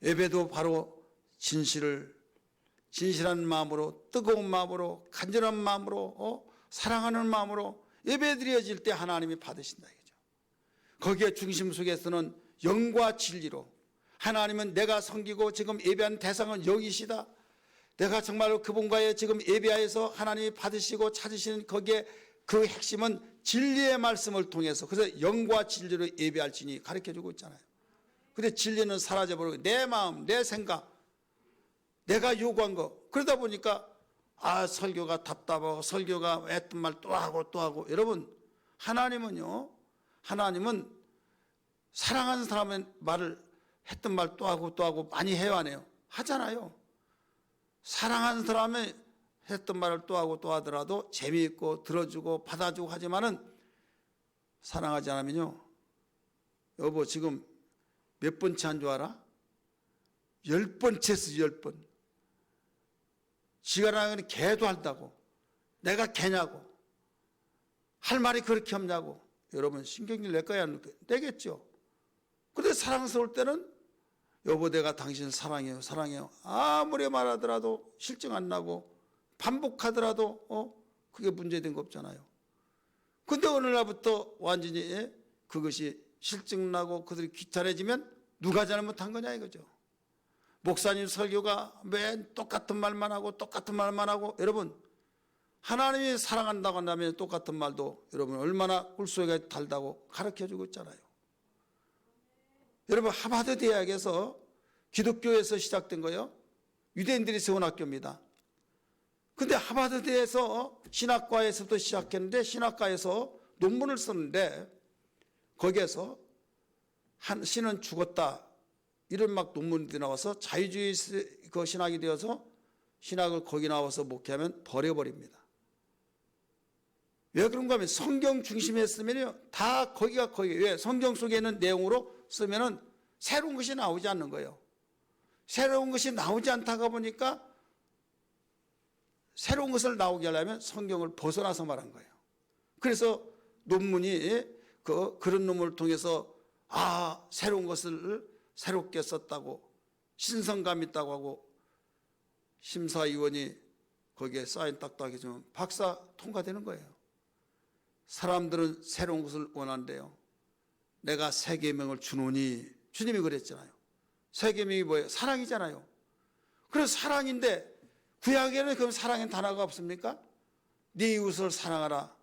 예배도 바로 진실한 마음으로, 뜨거운 마음으로, 간절한 마음으로, 사랑하는 마음으로 예배드려질 때 하나님이 받으신다 이거죠. 거기에 중심 속에서는 영과 진리로 하나님은 내가 섬기고 지금 예배한 대상은 여기시다. 내가 정말로 그분과의 지금 예배하여서 하나님이 받으시고 찾으시는 거기에 그 핵심은 진리의 말씀을 통해서, 그래서 영과 진리로 예배할지니 가르쳐주고 있잖아요. 근데 진리는 사라져버리고 내 마음, 내 생각, 내가 요구한 거, 그러다 보니까 설교가 답답하고 설교가 했던 말 또 하고 또 하고. 여러분, 하나님은 사랑하는 사람의 말을 했던 말 또 하고 또 하고 많이 해요, 안 해요? 하잖아요. 사랑하는 사람의 했던 말을 또 하고 또 하더라도 재미있고 들어주고 받아주고 하지만은 사랑하지 않으면요, 여보 지금 몇 번째 한 줄 알아? 10번째였어. 10번. 지가 나가는 개도 한다고, 내가 개냐고, 할 말이 그렇게 없냐고. 여러분 신경질 낼 거야 안 내겠죠. 그런데 사랑스러울 때는 여보 내가 당신을 사랑해요, 사랑해요. 아무리 말하더라도 실증 안 나고 반복하더라도 그게 문제된 거 없잖아요. 근데 어느 날부터 완전히 그것이 실증나고 그들이 귀찮아지면 누가 잘못한 거냐 이거죠. 목사님 설교가 맨 똑같은 말만 하고 똑같은 말만 하고. 여러분 하나님이 사랑한다고 한다면 똑같은 말도 여러분 얼마나 꿀소리가 달다고 가르쳐주고 있잖아요. 여러분 하버드 대학에서 기독교에서 시작된 거예요. 유대인들이 세운 학교입니다. 근데 하버드대에서 신학과에서부터 시작했는데 신학과에서 논문을 썼는데 거기에서 신은 죽었다 이런 막 논문들이 나와서 자유주의 그 신학이 되어서 신학을 거기 나와서 목회하면 버려버립니다. 왜 그런가 하면 성경 중심에 쓰면요 다 거기가 거기. 왜? 성경 속에 있는 내용으로 쓰면은 새로운 것이 나오지 않는 거예요. 새로운 것이 나오지 않다가 보니까 새로운 것을 나오게 하려면 성경을 벗어나서 말한 거예요. 그래서 논문이 그런 논문을 통해서 새로운 것을 새롭게 썼다고 신선감 있다고 하고 심사위원이 거기에 사인 딱딱 해주면 박사 통과되는 거예요. 사람들은 새로운 것을 원한대요. 내가 새 계명을 주노니 주님이 그랬잖아요. 새 계명이 뭐예요? 사랑이잖아요. 그래서 사랑인데 구약에는 그럼 사랑의 단어가 없습니까? 네 이웃을 사랑하라,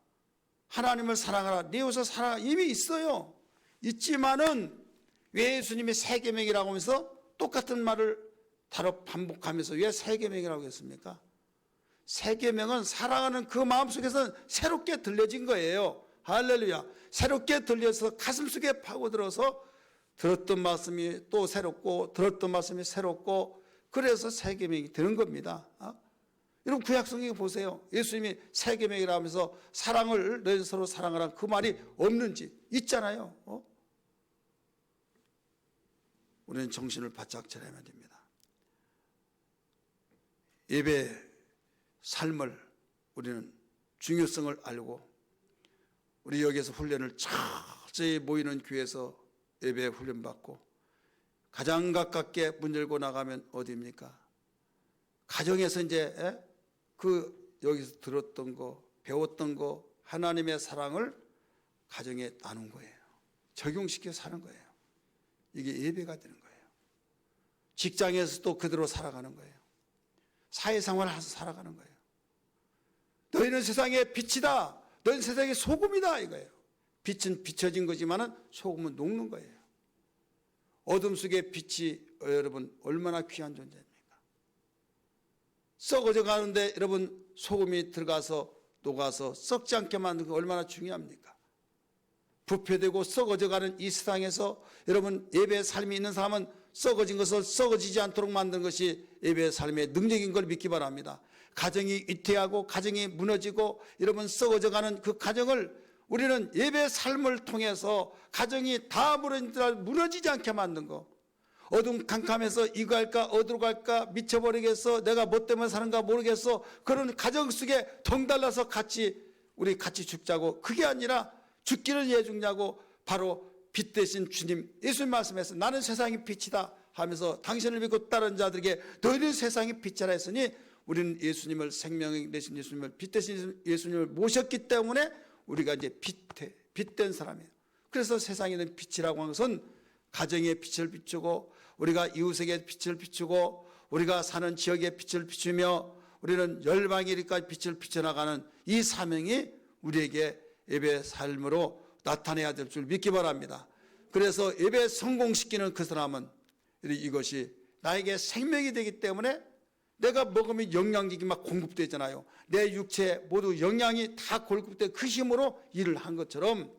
하나님을 사랑하라, 네 이웃을 사랑하라 이미 있어요. 있지만은 왜 예수님이 새 계명이라고 하면서 똑같은 말을 반복하면서 왜 새 계명이라고 했습니까? 새 계명은 사랑하는 그 마음속에서 새롭게 들려진 거예요. 할렐루야. 새롭게 들려서 가슴속에 파고들어서 들었던 말씀이 또 새롭고 들었던 말씀이 새롭고 그래서 새 계명이 되는 겁니다. 여러분 구약 성경에 보세요. 예수님이 새 계명이라 하면서 사랑을 너희 서로 사랑하라 그 말이 없는지 있잖아요. 우리는 정신을 바짝 차려야 됩니다. 예배 삶을 우리는 중요성을 알고 우리 여기에서 훈련을 철저히 모이는 교회에서 예배 훈련 받고 가장 가깝게 문 열고 나가면 어디입니까? 가정에서 이제 여기서 들었던 거 배웠던 거 하나님의 사랑을 가정에 나눈 거예요. 적용시켜 사는 거예요. 이게 예배가 되는 거예요. 직장에서도 그대로 살아가는 거예요. 사회생활을 해서 살아가는 거예요. 너희는 세상의 빛이다. 너희는 세상의 소금이다 이거예요. 빛은 비춰진 거지만은 소금은 녹는 거예요. 어둠 속의 빛이 여러분 얼마나 귀한 존재입니까? 썩어져 가는데 여러분 소금이 들어가서 녹아서 썩지 않게 만드는 게 얼마나 중요합니까? 부패되고 썩어져 가는 이 세상에서 여러분 예배의 삶이 있는 사람은 썩어진 것을 썩어지지 않도록 만드는 것이 예배의 삶의 능력인 걸 믿기 바랍니다. 가정이 위태하고 가정이 무너지고 여러분 썩어져가는 그 가정을 우리는 예배 삶을 통해서 가정이 다 무너지지 않게 만든 거. 어둠 캄캄해서 이거 할까 어디로 갈까 미쳐버리겠어, 내가 뭐 때문에 사는가 모르겠어, 그런 가정 속에 덩달라서 우리 같이 죽자고, 그게 아니라 죽기를 왜 죽냐고, 바로 빛 대신 주님 예수님 말씀에서 나는 세상의 빛이다 하면서 당신을 믿고 따른 자들에게 너희는 세상의 빛이라 했으니, 우리는 예수님을, 생명 되신 예수님을, 빛 대신 예수님을 모셨기 때문에 우리가 이제 빛된 사람이에요. 그래서 세상에 있는 빛이라고 하는 것은 가정의 빛을 비추고, 우리가 이웃에게 빛을 비추고, 우리가 사는 지역에 빛을 비추며, 우리는 열방에 이르기까지 빛을 비춰나가는 이 사명이 우리에게 예배 삶으로 나타내야 될 줄 믿기 바랍니다. 그래서 예배 성공시키는 그 사람은 이것이 나에게 생명이 되기 때문에, 내가 먹으면 영양직이 막 공급되잖아요. 내 육체 모두 영양이 다 공급돼 그 힘으로 일을 한 것처럼,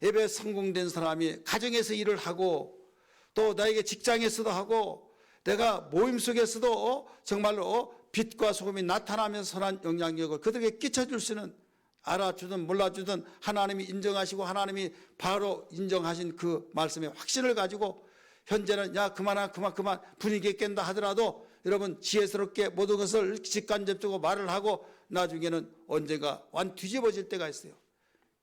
예배 성공된 사람이 가정에서 일을 하고, 또 나에게 직장에서도 하고, 내가 모임 속에서도 정말로 빛과 소금이 나타나면서 선한 영향력을 그들에게 끼쳐줄 수 있는, 알아주든 몰라주든 하나님이 인정하시고 하나님이 바로 인정하신 그 말씀의 확신을 가지고, 현재는 야 그만 분위기 깬다 하더라도 여러분 지혜스럽게 모든 것을 직간접적으로 말을 하고, 나중에는 언젠가 완 뒤집어질 때가 있어요.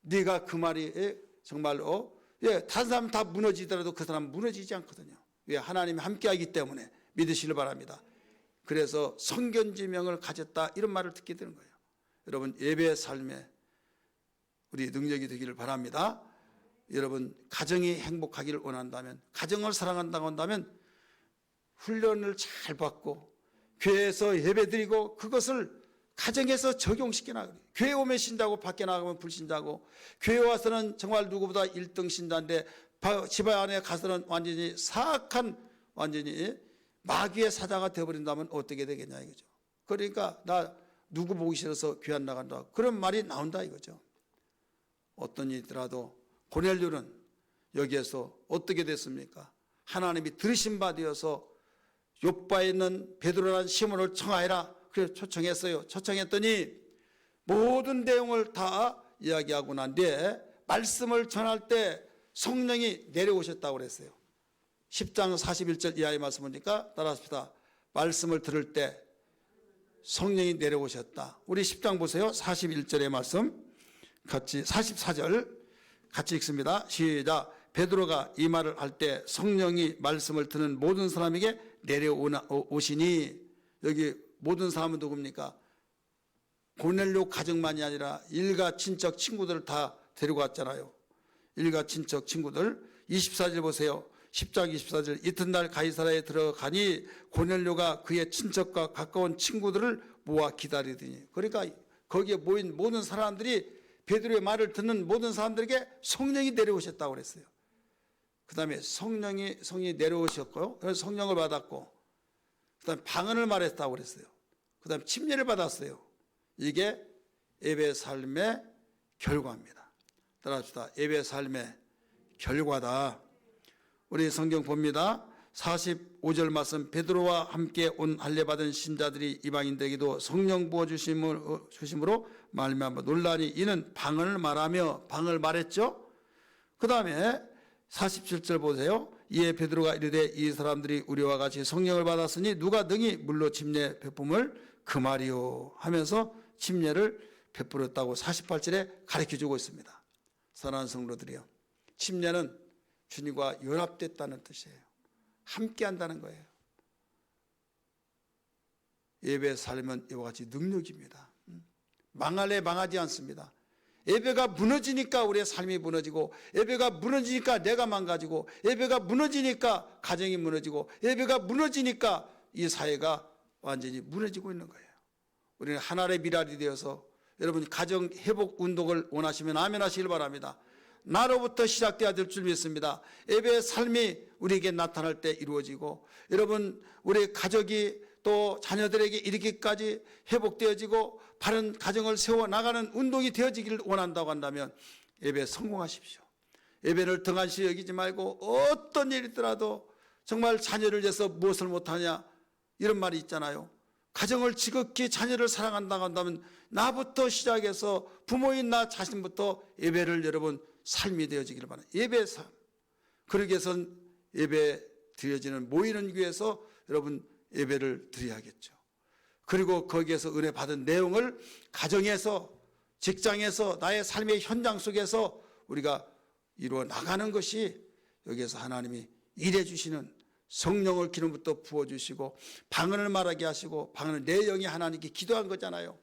네가 그 말이 정말로 다른 사람 다 무너지더라도 그 사람 무너지지 않거든요. 왜? 하나님이 함께하기 때문에 믿으시길 바랍니다. 그래서 성견지명을 가졌다, 이런 말을 듣게 되는 거예요. 여러분 예배의 삶에 우리 능력이 되기를 바랍니다. 여러분 가정이 행복하기를 원한다면, 가정을 사랑한다고 한다면 훈련을 잘 받고 교회에서 예배드리고 그것을 가정에서 적용시켜 나가요. 교회 오면 신자고 밖에 나가면 불신자고, 교회 와서는 정말 누구보다 1등 신자인데 집안 안에 가서는 완전히 사악한, 완전히 마귀의 사자가 되어버린다면 어떻게 되겠냐 이거죠. 그러니까 나 누구 보기 싫어서 교회 안 나간다, 그런 말이 나온다 이거죠. 어떤 일이더라도 고넬료는 여기에서 어떻게 됐습니까? 하나님이 들으신 바 되어서 욥바에 있는 베드로라는 시몬을 청하여라, 그래서 초청했어요. 초청했더니 모든 내용을 다 이야기하고 난 뒤에 말씀을 전할 때 성령이 내려오셨다고 그랬어요. 10장 41절 이하의 말씀 보니까 따라합시다. 말씀을 들을 때 성령이 내려오셨다. 우리 10장 보세요. 41절의 말씀 같이, 44절 같이 읽습니다. 시작. 베드로가 이 말을 할 때 성령이 말씀을 듣는 모든 사람에게 내려오시니, 여기 모든 사람은 누굽니까? 고넬료 가정만이 아니라 일가 친척 친구들을 다 데리고 왔잖아요. 일가 친척 친구들. 24절 보세요. 10장 24절. 이튿날 가이사라에 들어가니 고넬료가 그의 친척과 가까운 친구들을 모아 기다리더니, 그러니까 거기에 모인 모든 사람들이, 베드로의 말을 듣는 모든 사람들에게 성령이 내려오셨다고 그랬어요. 그 다음에 성령이 내려오셨고요. 그래서 성령을 받았고, 그 다음에 방언을 말했다고 그랬어요. 그 다음에 침례를 받았어요. 이게 예배 삶의 결과입니다. 따라합시다. 예배 삶의 결과다. 우리 성경 봅니다. 45절 말씀. 베드로와 함께 온 할례받은 신자들이 이방인들에게도 성령 부어주심으로 말미암아 놀라니 이는 방언을 말하며, 방언을 말했죠. 그 다음에 47절 보세요. 이에 베드로가 이르되 이 사람들이 우리와 같이 성령을 받았으니 누가 능히 물로 침례 베품을 금하리요 하면서 침례를 베풀었다고 48절에 가르쳐주고 있습니다. 사랑하는 성도들이요, 침례는 주님과 연합됐다는 뜻이에요. 함께한다는 거예요. 예배 살면 이와 같이 능력입니다. 망할래 망하지 않습니다. 예배가 무너지니까 우리의 삶이 무너지고, 예배가 무너지니까 내가 망가지고, 예배가 무너지니까 가정이 무너지고, 예배가 무너지니까 이 사회가 완전히 무너지고 있는 거예요. 우리는 하나의 미랄이 되어서, 여러분 가정 회복 운동을 원하시면 아멘 하시길 바랍니다. 나로부터 시작돼야 될 줄 믿습니다. 예배의 삶이 우리에게 나타날 때 이루어지고, 여러분 우리 가족이 또 자녀들에게 이르기까지 회복되어지고 바른 가정을 세워나가는 운동이 되어지기를 원한다고 한다면 예배에 성공하십시오. 예배를 등한시 여기지 말고 어떤 일이 있더라도 정말 자녀를 위해서 무엇을 못하냐, 이런 말이 있잖아요. 가정을 지극히 자녀를 사랑한다고 한다면 나부터 시작해서 부모인 나 자신부터 예배를 여러분 삶이 되어지기를 바랍니다. 예배 삶. 그러기 위해서는 예배 드려지는 모이는 교회에서 여러분 예배를 드려야겠죠. 그리고 거기에서 은혜 받은 내용을 가정에서, 직장에서, 나의 삶의 현장 속에서 우리가 이루어 나가는 것이 여기에서 하나님이 일해 주시는, 성령을 기름부터 부어주시고 방언을 말하게 하시고, 방언을 내 영이 하나님께 기도한 거잖아요.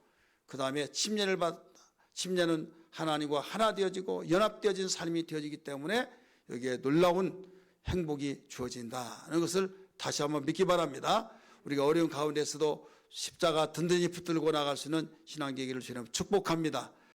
그 다음에 침례를 침례는 하나님과 하나 되어지고 연합되어진 삶이 되어지기 때문에 여기에 놀라운 행복이 주어진다는 것을 다시 한번 믿기 바랍니다. 우리가 어려운 가운데서도 십자가 든든히 붙들고 나갈 수 있는 신앙 계기를 주님 축복합니다.